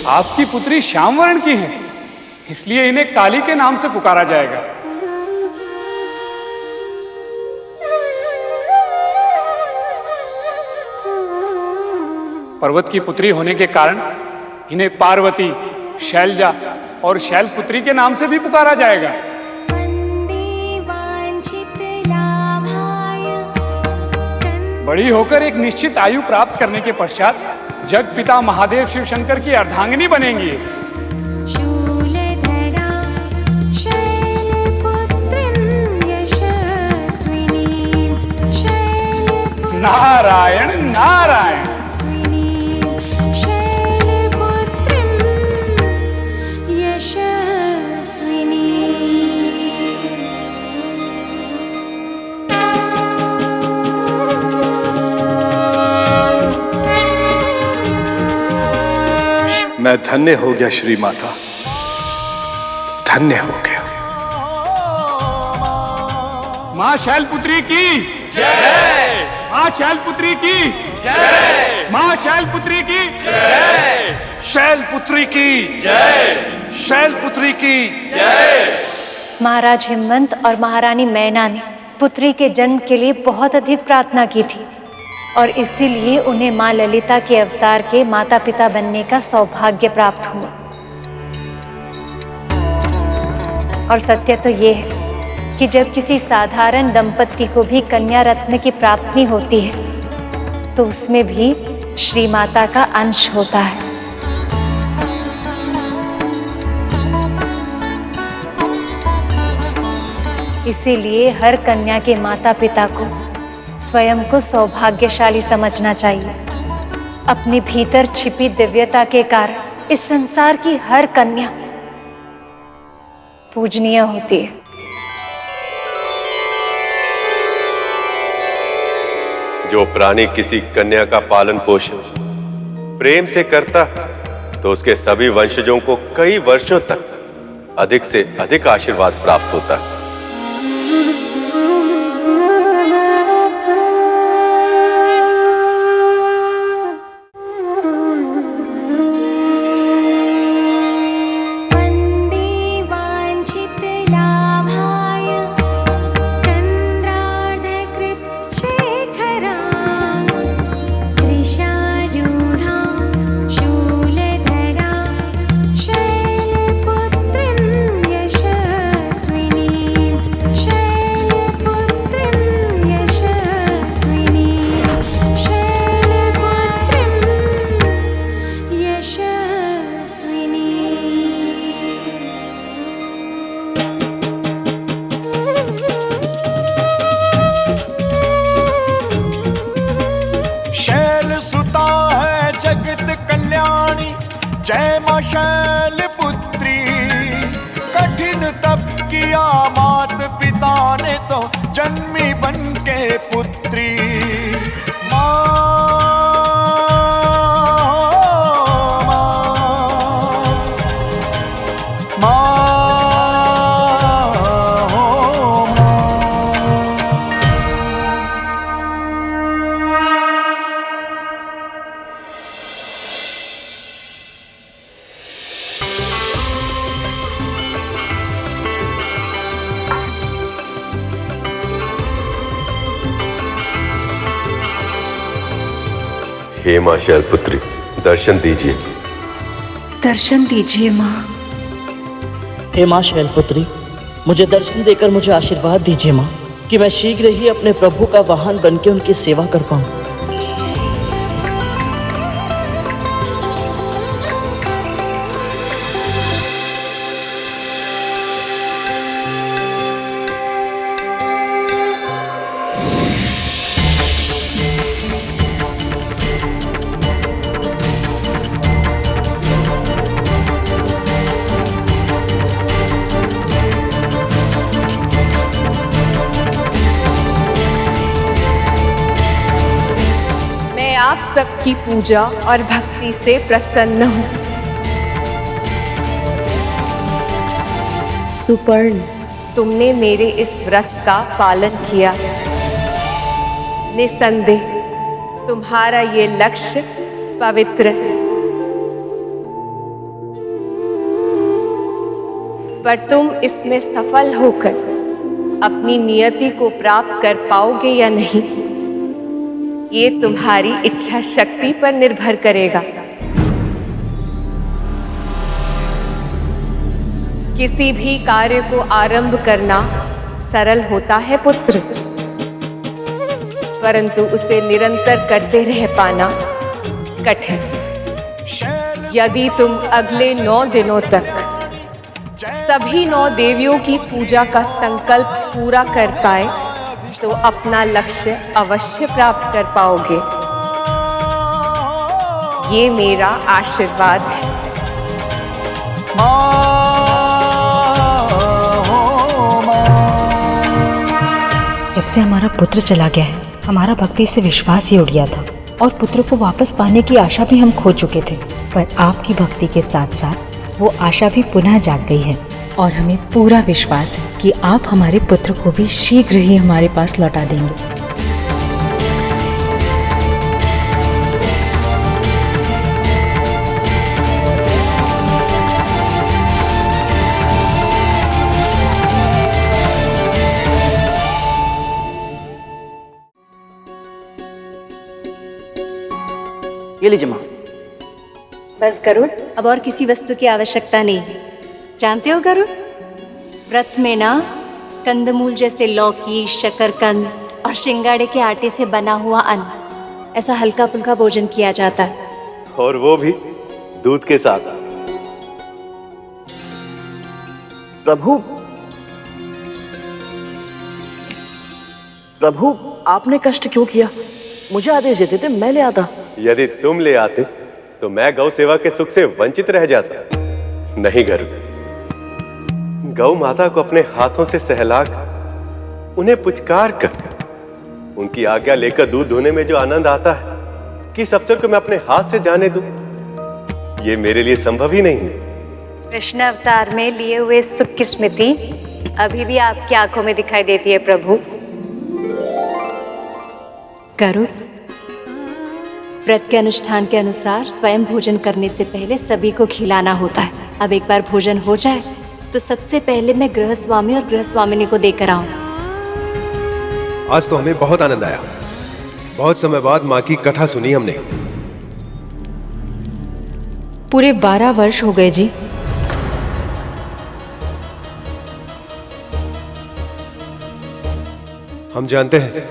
आपकी पुत्री श्याम वर्ण की है, इसलिए इन्हें काली के नाम से पुकारा जाएगा। पर्वत की पुत्री होने के कारण इन्हें पार्वती, शैलजा और शैलपुत्री के नाम से भी पुकारा जाएगा। बड़ी होकर एक निश्चित आयु प्राप्त करने के पश्चात जग पिता महादेव शिव शंकर की अर्धांगिनी बनेंगी। नारायण नारायण। मैं धन्य हो गया श्री माता, धन्य हो गया। माँ शैलपुत्री की जय। माँ शैलपुत्री की जय। माँ शैलपुत्री की जय। शैलपुत्री की जय। शैलपुत्री की जय। महाराज हिमवंत और महारानी मैना ने पुत्री के जन्म के लिए बहुत अधिक प्रार्थना की थी और इसीलिए उन्हें माँ ललिता के अवतार के माता पिता बनने का सौभाग्य प्राप्त हुआ। और सत्य तो ये है कि जब किसी साधारण दंपत्ति को भी कन्या रत्न की प्राप्ति होती है तो उसमें भी श्री माता का अंश होता है। इसीलिए हर कन्या के माता पिता को स्वयं को सौभाग्यशाली समझना चाहिए। अपने भीतर छिपी दिव्यता के कारण इस संसार की हर कन्या पूजनीय होती है। जो प्राणी किसी कन्या का पालन पोषण प्रेम से करता तो उसके सभी वंशजों को कई वर्षों तक अधिक से अधिक आशीर्वाद प्राप्त होता है। जय मां शैलपुत्री, कठिन तप किया मात पिता ने तो जन्मी बन के पुत्री। हे मां शैलपुत्री, दर्शन दीजिए। दर्शन दीजिए माँ। हे मां शैलपुत्री, मुझे दर्शन देकर मुझे आशीर्वाद दीजिए माँ, कि मैं शीघ्र ही अपने प्रभु का वाहन बनके उनकी सेवा कर पाऊं। आप सबकी पूजा और भक्ति से प्रसन्न हूं। सुपर्ण, तुमने मेरे इस व्रत का पालन किया। निसंदेह तुम्हारा ये लक्ष्य पवित्र है, पर तुम इसमें सफल होकर अपनी नियति को प्राप्त कर पाओगे या नहीं, ये तुम्हारी इच्छा शक्ति पर निर्भर करेगा। किसी भी कार्य को आरंभ करना सरल होता है पुत्र, परंतु उसे निरंतर करते रह पाना कठिन। यदि तुम अगले 9 दिनों तक सभी 9 देवियों की पूजा का संकल्प पूरा कर पाए तो अपना लक्ष्य अवश्य प्राप्त कर पाओगे। ये मेरा आशीर्वाद है। जब से हमारा पुत्र चला गया है, हमारा भक्ति से विश्वास ही उड़ गया था और पुत्र को वापस पाने की आशा भी हम खो चुके थे। पर आपकी भक्ति के साथ साथ वो आशा भी पुनः जाग गई है और हमें पूरा विश्वास है कि आप हमारे पुत्र को भी शीघ्र ही हमारे पास लौटा देंगे। ये लीजिए माँ। बस गरुड़, अब और किसी वस्तु की आवश्यकता नहीं है। जानते हो गरुड़, व्रत में ना कंदमूल जैसे लौकी, शकरकंद और शिंगाड़े के आटे से बना हुआ अन्न ऐसा हल्का फुल्का भोजन किया जाता है। और वो भी दूध के साथ। प्रभु, प्रभु, आपने कष्ट क्यों किया? मुझे आदेश देते थे, मैं ले आता। यदि तुम ले आते तो मैं गौ सेवा के सुख से वंचित रह जाता। नहीं गरुड़, गौ माता को अपने हाथों से सहलाकर उन्हें पुचकार कर उनकी आज्ञा लेकर दूध धोने में जो आनंद आता है, किस अवसर को मैं अपने हाथ से जाने दूं, ये मेरे लिए संभव ही नहीं है। कृष्ण अवतार में लिए हुए सुख की स्मृति अभी भी आपकी आंखों में दिखाई देती है प्रभु। गरुड़, व्रत के अनुष्ठान के अनुसार स्वयं भोजन करने से पहले सभी को खिलाना होता है। अब एक बार भोजन हो जाए तो सबसे पहले मैं गृहस्वामी और गृहस्वामिनी को देकर आऊं। आज तो हमें बहुत आनंद आया। बहुत समय बाद माँ की कथा सुनी हमने। पूरे 12 वर्ष हो गए जी। हम जानते हैं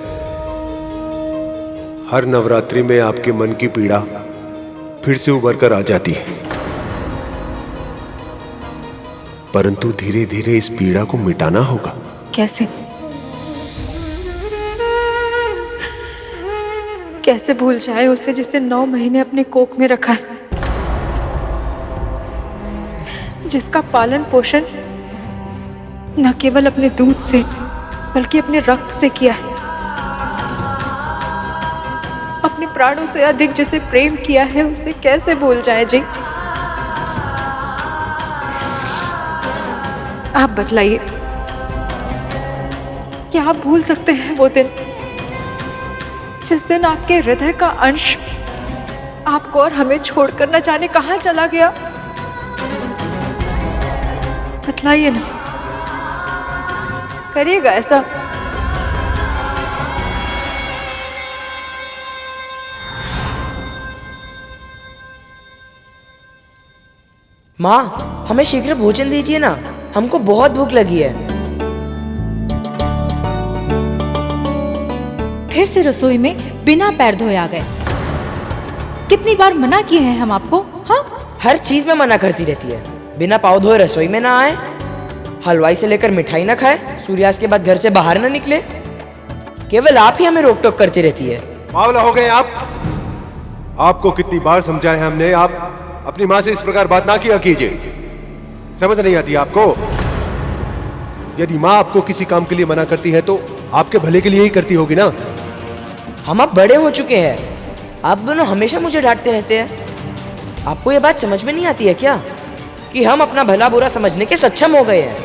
हर नवरात्रि में आपके मन की पीड़ा फिर से उभर कर आ जाती है, परंतु धीरे धीरे इस पीड़ा को मिटाना होगा। कैसे? कैसे भूल जाए उसे जिसे 9 महीने अपने कोख में रखा है, जिसका पालन पोषण न केवल अपने दूध से बल्कि अपने रक्त से किया है, अपने प्राणों से अधिक जिसे प्रेम किया है, उसे कैसे भूल जाए जी? आप बतलाइए, क्या आप भूल सकते हैं वो दिन जिस दिन आपके हृदय का अंश आपको और हमें छोड़कर न जाने कहां चला गया? बतलाइए ना, करिएगा ऐसा। माँ, हमें शीघ्र भोजन दीजिए ना, हमको बहुत भूख लगी है। फिर से रसोई में बिना पैर धोए आ गए। कितनी बार मना किए हैं हम आपको? हाँ, हर चीज में मना करती रहती है। बिना पाँव धोए रसोई में ना आए, हलवाई से लेकर मिठाई ना खाए, सूर्यास्त के बाद घर से बाहर ना निकले। केवल आप ही हमें रोक टोक करती रहती है। बावला हो गए आप। आपको कितनी बार समझाया है हमने, आप अपनी माँ से इस प्रकार बात ना किया कीजिए। समझ नहीं आती आपको? यदि माँ आपको किसी काम के लिए मना करती है तो आपके भले के लिए ही करती होगी ना। हम अब बड़े हो चुके हैं, आप दोनों हमेशा मुझे डांटते रहते हैं। आपको ये बात समझ में नहीं आती है क्या कि हम अपना भला बुरा समझने के सक्षम हो गए हैं?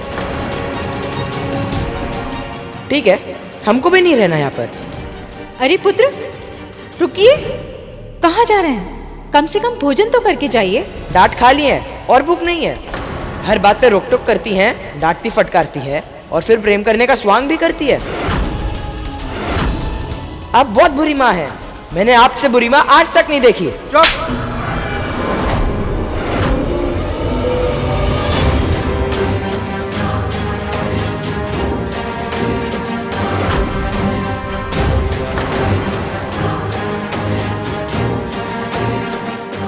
ठीक है, हमको भी नहीं रहना यहाँ पर। अरे पुत्र, रुकिए, कहाँ जा रहे हैं? कम से कम भोजन तो करके जाइए। डांट खा ली है और भूख नहीं है। हर बात पे रोक टोक करती हैं, डांटती फटकारती है और फिर प्रेम करने का स्वांग भी करती है। आप बहुत बुरी माँ है। मैंने आपसे बुरी माँ आज तक नहीं देखी।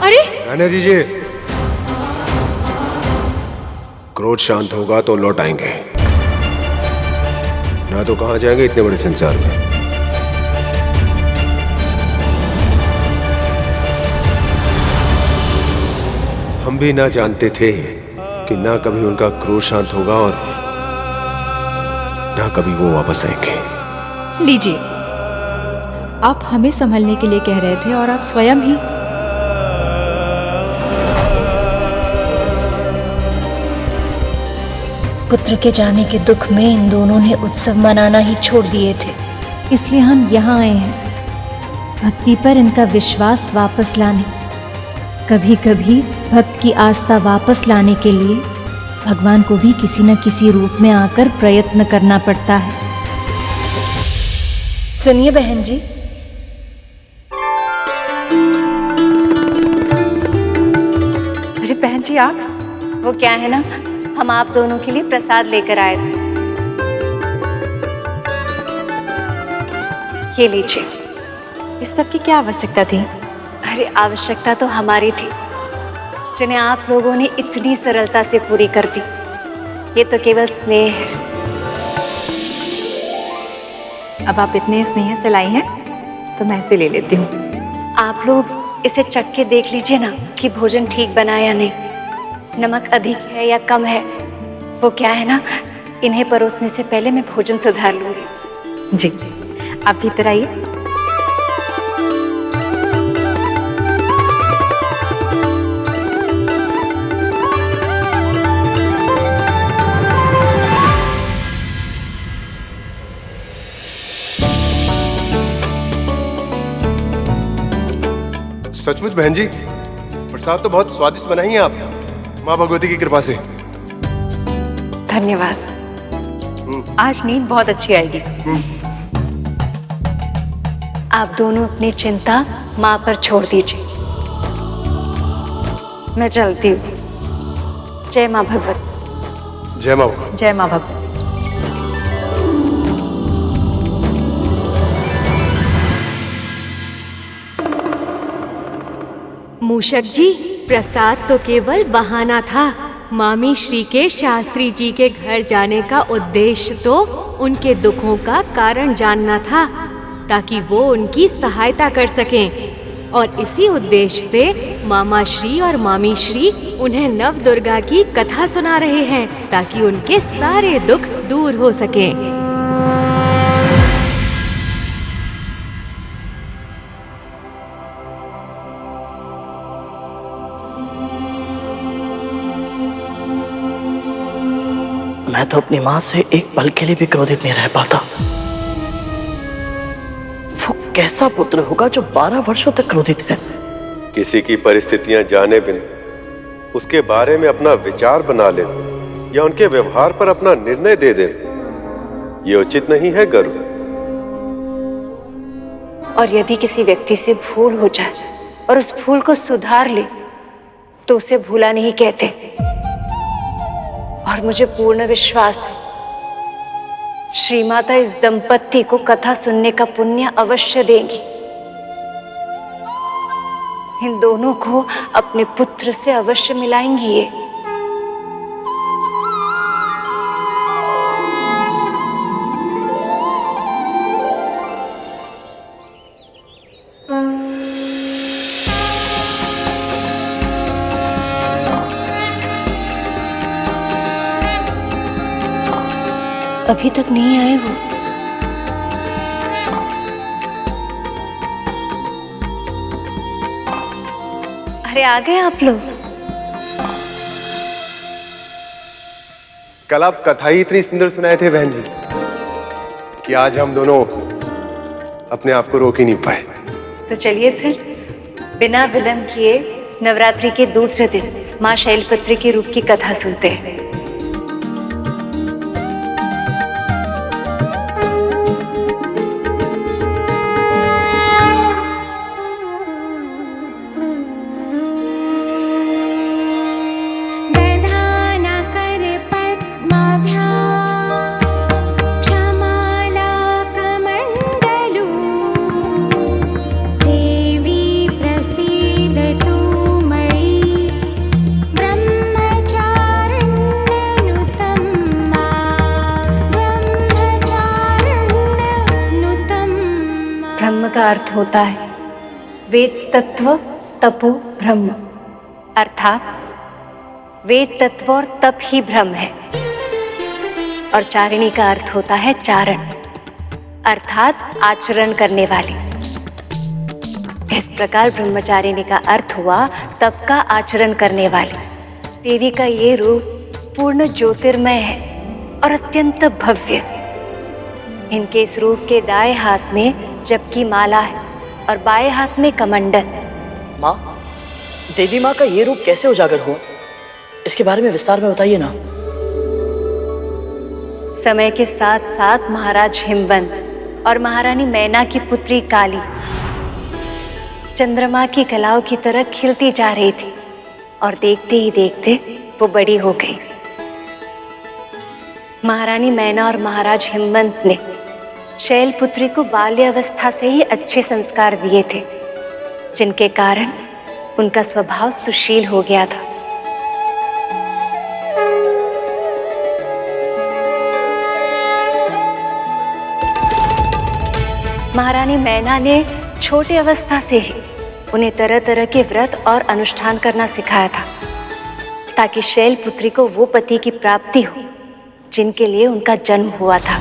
अरे रहने दीजिए, क्रोध शांत होगा तो लौट आएंगे, ना तो कहां जाएंगे इतने बड़े संसार में। हम भी ना जानते थे कि ना कभी उनका क्रोध शांत होगा और ना कभी वो वापस आएंगे। लीजिए, आप हमें संभलने के लिए कह रहे थे और आप स्वयं ही। पुत्र के जाने के दुख में इन दोनों ने उत्सव मनाना ही छोड़ दिए थे, इसलिए हम यहाँ आए हैं भक्ति पर इनका विश्वास वापस लाने। कभी कभी भक्त की आस्था वापस लाने के लिए भगवान को भी किसी न किसी रूप में आकर प्रयत्न करना पड़ता है। सुनिए बहन जी, अरे बहन जी आप, वो क्या है ना, हम आप दोनों के लिए प्रसाद लेकर आए थे। ये लीजिए। इस सब की क्या आवश्यकता थी? अरे आवश्यकता तो हमारी थी, जिन्हें आप लोगों ने इतनी सरलता से पूरी कर दी। ये तो केवल स्नेह है। अब आप इतने स्नेह से लाई हैं तो मैं इसे ले लेती हूँ। आप लोग इसे चख के देख लीजिए ना कि भोजन ठीक बना या नहीं, नमक अधिक है या कम है। वो क्या है ना, इन्हें परोसने से पहले मैं भोजन सुधार लूंगी। जी, आप भीतर आइए। सचमुच बहन जी, प्रसाद तो बहुत स्वादिष्ट बनाई हैं आप, माँ भगवती की कृपा से। धन्यवाद। आज नींद बहुत अच्छी आएगी। आप दोनों अपनी चिंता माँ पर छोड़ दीजिए, मैं चलती हूँ। जय माँ भगवती। जय माँ भगवती। जय माँ भगवती। मूषक जी, प्रसाद तो केवल बहाना था। मामी श्री के शास्त्री जी के घर जाने का उद्देश्य तो उनके दुखों का कारण जानना था, ताकि वो उनकी सहायता कर सकें। और इसी उद्देश्य से मामा श्री और मामी श्री उन्हें नव दुर्गा की कथा सुना रहे हैं, ताकि उनके सारे दुख दूर हो सकें। मैं तो अपनी माँ से एक पल के लिए भी क्रोधित नहीं रह पाता। वो कैसा पुत्र होगा जो 12 वर्षों तक क्रोधित है। किसी की परिस्थितियां जाने बिना उसके बारे में अपना विचार बना लेना या उनके व्यवहार पर अपना निर्णय दे देना, ये उचित नहीं है गरु। और यदि किसी व्यक्ति से भूल हो जाए और उस भूल को सुधार ले तो उसे भूला नहीं कहते। और मुझे पूर्ण विश्वास है श्री माता इस दंपत्ति को कथा सुनने का पुण्य अवश्य देंगी। इन दोनों को अपने पुत्र से अवश्य मिलाएंगी ये। अभी तक नहीं आए वो। अरे आ गए आप लोग। कल आप कथा ही इतनी सुंदर सुनाए थे बहन जी कि आज हम दोनों अपने आप को रोक ही नहीं पाए। तो चलिए फिर बिना विलंब किए नवरात्रि के दूसरे दिन माँ शैलपुत्री के रूप की कथा सुनते हैं। का अर्थ होता है वेद तत्व तपो ब्रह्म, अर्थात वेद तत्व और तप ही ब्रह्म है। और चारिणी का अर्थ होता है चारण, अर्थात आचरण करने वाली। इस प्रकार ब्रह्मचारिणी का अर्थ हुआ तप का आचरण करने वाली। देवी का ये रूप पूर्ण ज्योतिर्मय है और अत्यंत भव्य। इनके इस रूप के दाएं हाथ में जबकि माला है और बाएं हाथ में कमंडल। माँ, देवी माँ का ये रूप कैसे उजागर हुआ, इसके बारे में विस्तार में बताइए ना। समय के साथ साथ महाराज हिमवंत और महारानी मैना की पुत्री काली चंद्रमा की कलाओं की तरह खिलती जा रही थी और देखते ही देखते वो बड़ी हो गई। महारानी मैना और महाराज हिमवंत ने शैलपुत्री को बाल्यावस्था से ही अच्छे संस्कार दिए थे, जिनके कारण उनका स्वभाव सुशील हो गया था। महारानी मैना ने छोटी अवस्था से ही उन्हें तरह तरह के व्रत और अनुष्ठान करना सिखाया था, ताकि शैलपुत्री को वो पति की प्राप्ति हो जिनके लिए उनका जन्म हुआ था।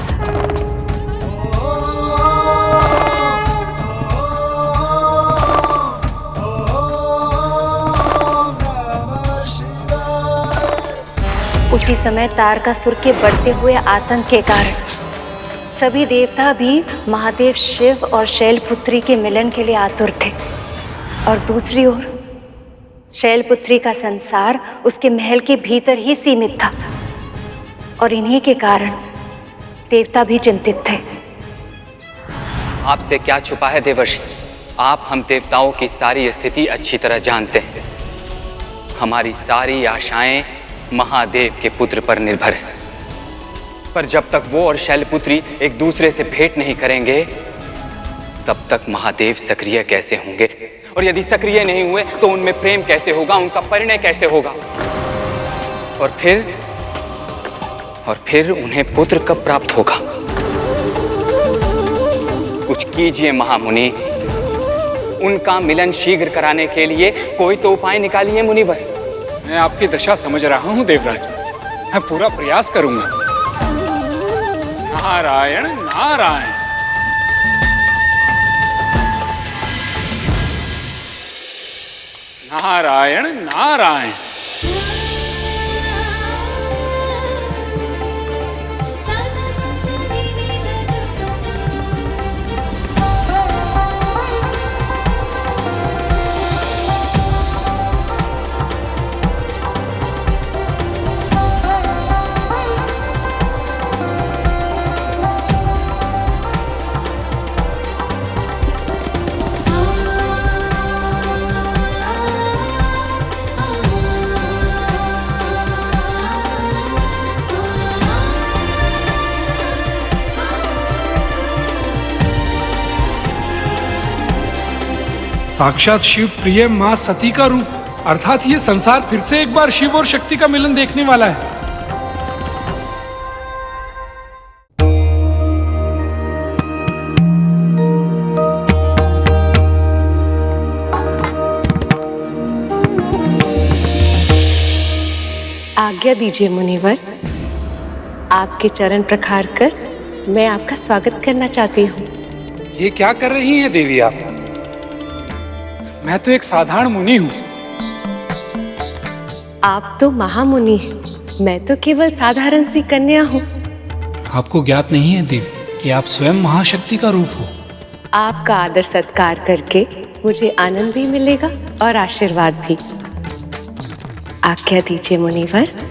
उसी समय तारकासुर के बढ़ते हुए आतंक के कारण सभी देवता भी महादेव शिव और शैलपुत्री के मिलन के लिए आतुर थे, और दूसरी ओर शैलपुत्री का संसार उसके महल के भीतर ही सीमित था, और इन्हीं के कारण देवता भी चिंतित थे। आपसे क्या छुपा है देवर्षि, आप हम देवताओं की सारी स्थिति अच्छी तरह जानते हैं। हमारी सारी आशाएं महादेव के पुत्र पर निर्भर है, पर जब तक वो और शैलपुत्री एक दूसरे से भेंट नहीं करेंगे तब तक महादेव सक्रिय कैसे होंगे, और यदि सक्रिय नहीं हुए तो उनमें प्रेम कैसे होगा, उनका परिणय कैसे होगा, और फिर उन्हें पुत्र कब प्राप्त होगा। कुछ कीजिए महामुनि, उनका मिलन शीघ्र कराने के लिए कोई तो उपाय निकालिए मुनिवर। मैं आपकी दशा समझ रहा हूं देवराज, मैं पूरा प्रयास करूंगा। नारायण नारायण। नारायण नारायण। साक्षात शिव प्रिय मां सती का रूप, अर्थात ये संसार फिर से एक बार शिव और शक्ति का मिलन देखने वाला है। आज्ञा दीजिए मुनिवर, आपके चरण प्रखार कर मैं आपका स्वागत करना चाहती हूँ। ये क्या कर रही हैं देवी आप? मैं तो एक साधारण मुनि हूँ। आप तो महामुनि हैं, मैं तो केवल साधारण सी कन्या हूँ। आपको ज्ञात नहीं है देवी कि आप स्वयं महाशक्ति का रूप हो। आपका आदर सत्कार करके मुझे आनंद भी मिलेगा और आशीर्वाद भी। आज्ञा दीजिए मुनिवर।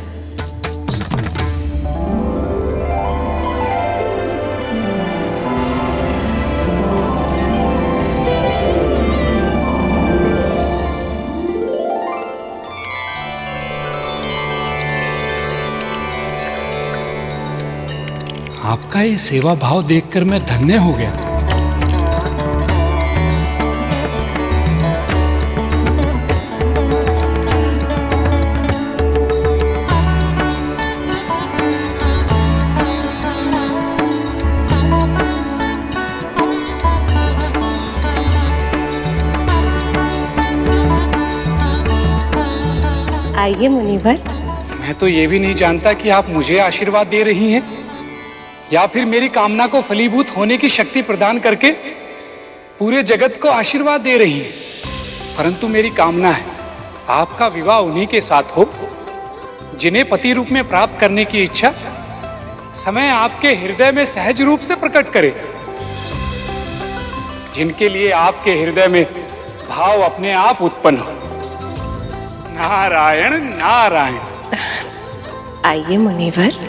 आपका ये सेवा भाव देखकर मैं धन्य हो गया। आइए मुनिवर। मैं तो ये भी नहीं जानता कि आप मुझे आशीर्वाद दे रही हैं या फिर मेरी कामना को फलीभूत होने की शक्ति प्रदान करके पूरे जगत को आशीर्वाद दे रही हैं। परंतु मेरी कामना है आपका विवाह उन्हीं के साथ हो जिन्हें पति रूप में प्राप्त करने की इच्छा समय आपके हृदय में सहज रूप से प्रकट करे, जिनके लिए आपके हृदय में भाव अपने आप उत्पन्न हो। नारायण नारायण। आइए मुनिवर।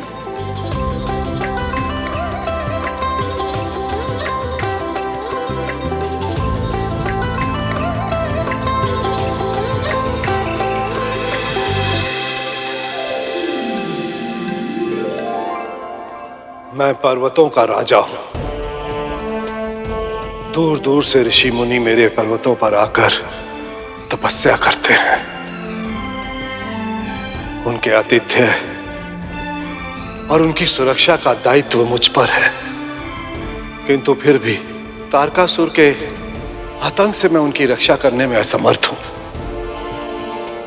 मैं पर्वतों का राजा हूं, दूर दूर से ऋषि मुनि मेरे पर्वतों पर आकर तपस्या करते हैं। उनके आतिथ्य और उनकी सुरक्षा का दायित्व मुझ पर है, किंतु फिर भी तारकासुर के आतंक से मैं उनकी रक्षा करने में असमर्थ हूं,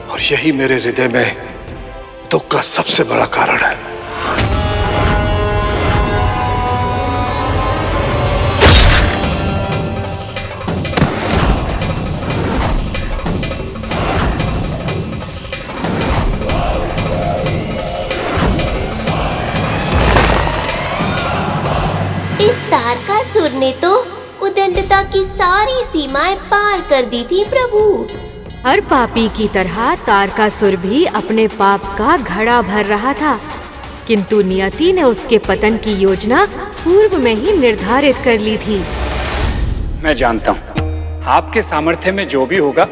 और यही मेरे हृदय में दुख का सबसे बड़ा कारण है। इस तारकासुर ने तो उदंडता की सारी सीमाएं पार कर दी थी प्रभु। हर पापी की तरह तारकासुर भी अपने पाप का घड़ा भर रहा था, किंतु नियति ने उसके पतन की योजना पूर्व में ही निर्धारित कर ली थी। मैं जानता हूँ आपके सामर्थ्य में जो भी होगा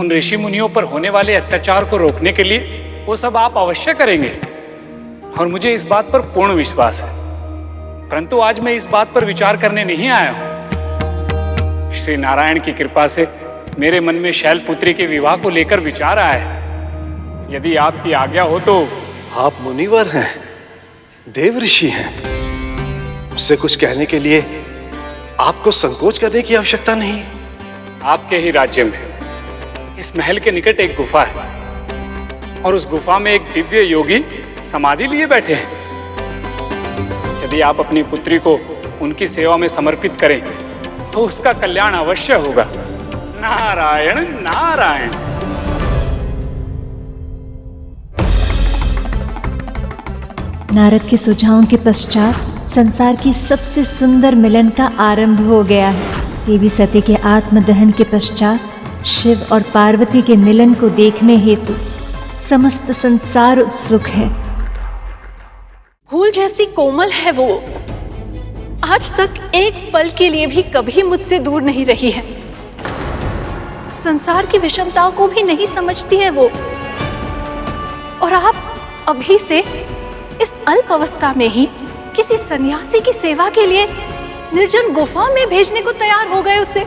उन ऋषि मुनियों पर होने वाले अत्याचार को रोकने के लिए वो सब आप अवश्य करेंगे, और मुझे इस बात पर पूर्ण विश्वास है। परंतु आज मैं इस बात पर विचार करने नहीं आया हूँ। श्री नारायण की कृपा से मेरे मन में शैलपुत्री के विवाह को लेकर विचार आया है। यदि आपकी आज्ञा हो तो। आप मुनिवर हैं, देव ऋषि हैं, मुझसे कुछ कहने के लिए आपको संकोच करने की आवश्यकता नहीं। आपके ही राज्य में इस महल के निकट एक गुफा है, और उस गुफा में एक दिव्य योगी समाधि लिए बैठे हैं। यदि आप अपनी पुत्री को उनकी सेवा में समर्पित करें तो उसका कल्याण अवश्य होगा। नारायण नारायण। नारद के सुझावों के पश्चात संसार की सबसे सुंदर मिलन का आरंभ हो गया है। देवी सती के आत्मदहन के पश्चात शिव और पार्वती के मिलन को देखने हेतु समस्त संसार उत्सुक है। फूल जैसी कोमल है वो, आज तक एक पल के लिए भी कभी मुझसे दूर नहीं रही है। संसार की विषमताओं को भी नहीं समझती है वो, और आप अभी से इस अल्प अवस्था में ही किसी सन्यासी की सेवा के लिए निर्जन गुफा में भेजने को तैयार हो गए उसे।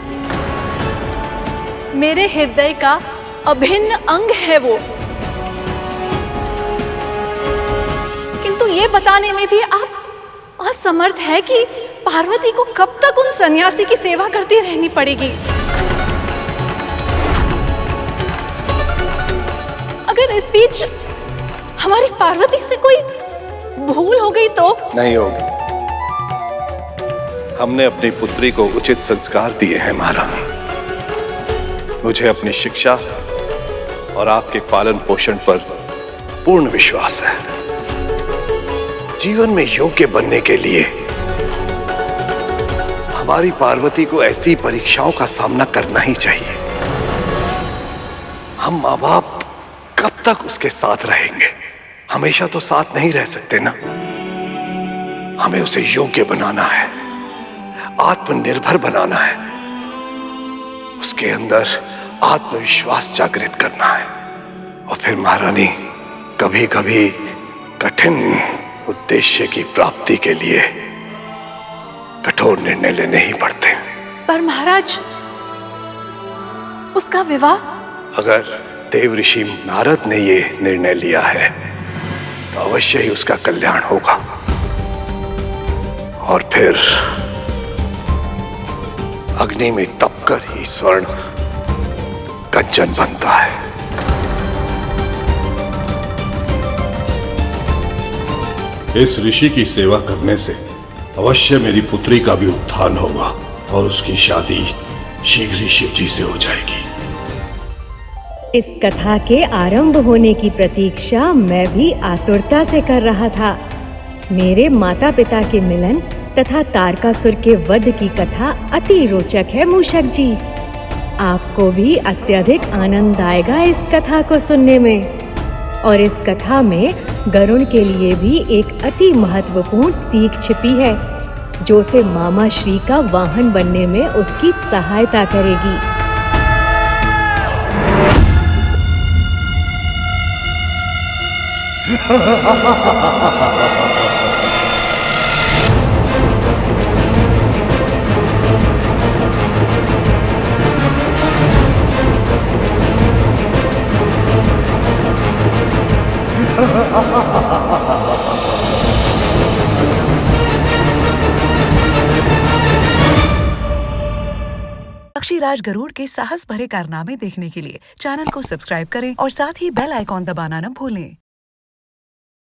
मेरे हृदय का अभिन्न अंग है वो, किंतु ये बताने में भी आप असमर्थ है कि पार्वती को कब तक उन सन्यासी की सेवा करती रहनी पड़ेगी। अगर इस बीच हमारी पार्वती से कोई भूल हो गई तो? नहीं होगी। हमने अपनी पुत्री को उचित संस्कार दिए हैं महारानी। मुझे अपनी शिक्षा और आपके पालन पोषण पर पूर्ण विश्वास है। जीवन में योग्य बनने के लिए हमारी पार्वती को ऐसी परीक्षाओं का सामना करना ही चाहिए। हम माँ बाप कब तक उसके साथ रहेंगे? हमेशा तो साथ नहीं रह सकते ना। हमें उसे योग्य बनाना है, आत्मनिर्भर बनाना है, उसके अंदर आत्मविश्वास जागृत करना है। और फिर महारानी, कभी कभी कठिन उद्देश्य की प्राप्ति के लिए कठोर निर्णय लेने ही पड़ते। पर महाराज, उसका विवाह? अगर देव ऋषि नारद ने ये निर्णय लिया है तो अवश्य ही उसका कल्याण होगा। और फिर अग्नि में तपकर ही स्वर्ण कंचन बनता है। इस ऋषि की सेवा करने से अवश्य मेरी पुत्री का भी उत्थान होगा और उसकी शादी शीघ्र ही शिव जी से हो जाएगी। इस कथा के आरंभ होने की प्रतीक्षा मैं भी आतुरता से कर रहा था। मेरे माता पिता के मिलन तथा तारकासुर के वध की कथा अति रोचक है मूषक जी। आपको भी अत्यधिक आनंद आएगा इस कथा को सुनने में। और इस कथा में गरुण के लिए भी एक अति महत्वपूर्ण सीख छिपी है, जो उसे मामा श्री का वाहन बनने में उसकी सहायता करेगी। पक्षीराज गरुड़ के साहस भरे कारनामे देखने के लिए चैनल को सब्सक्राइब करें और साथ ही बेल आइकॉन दबाना न भूलें।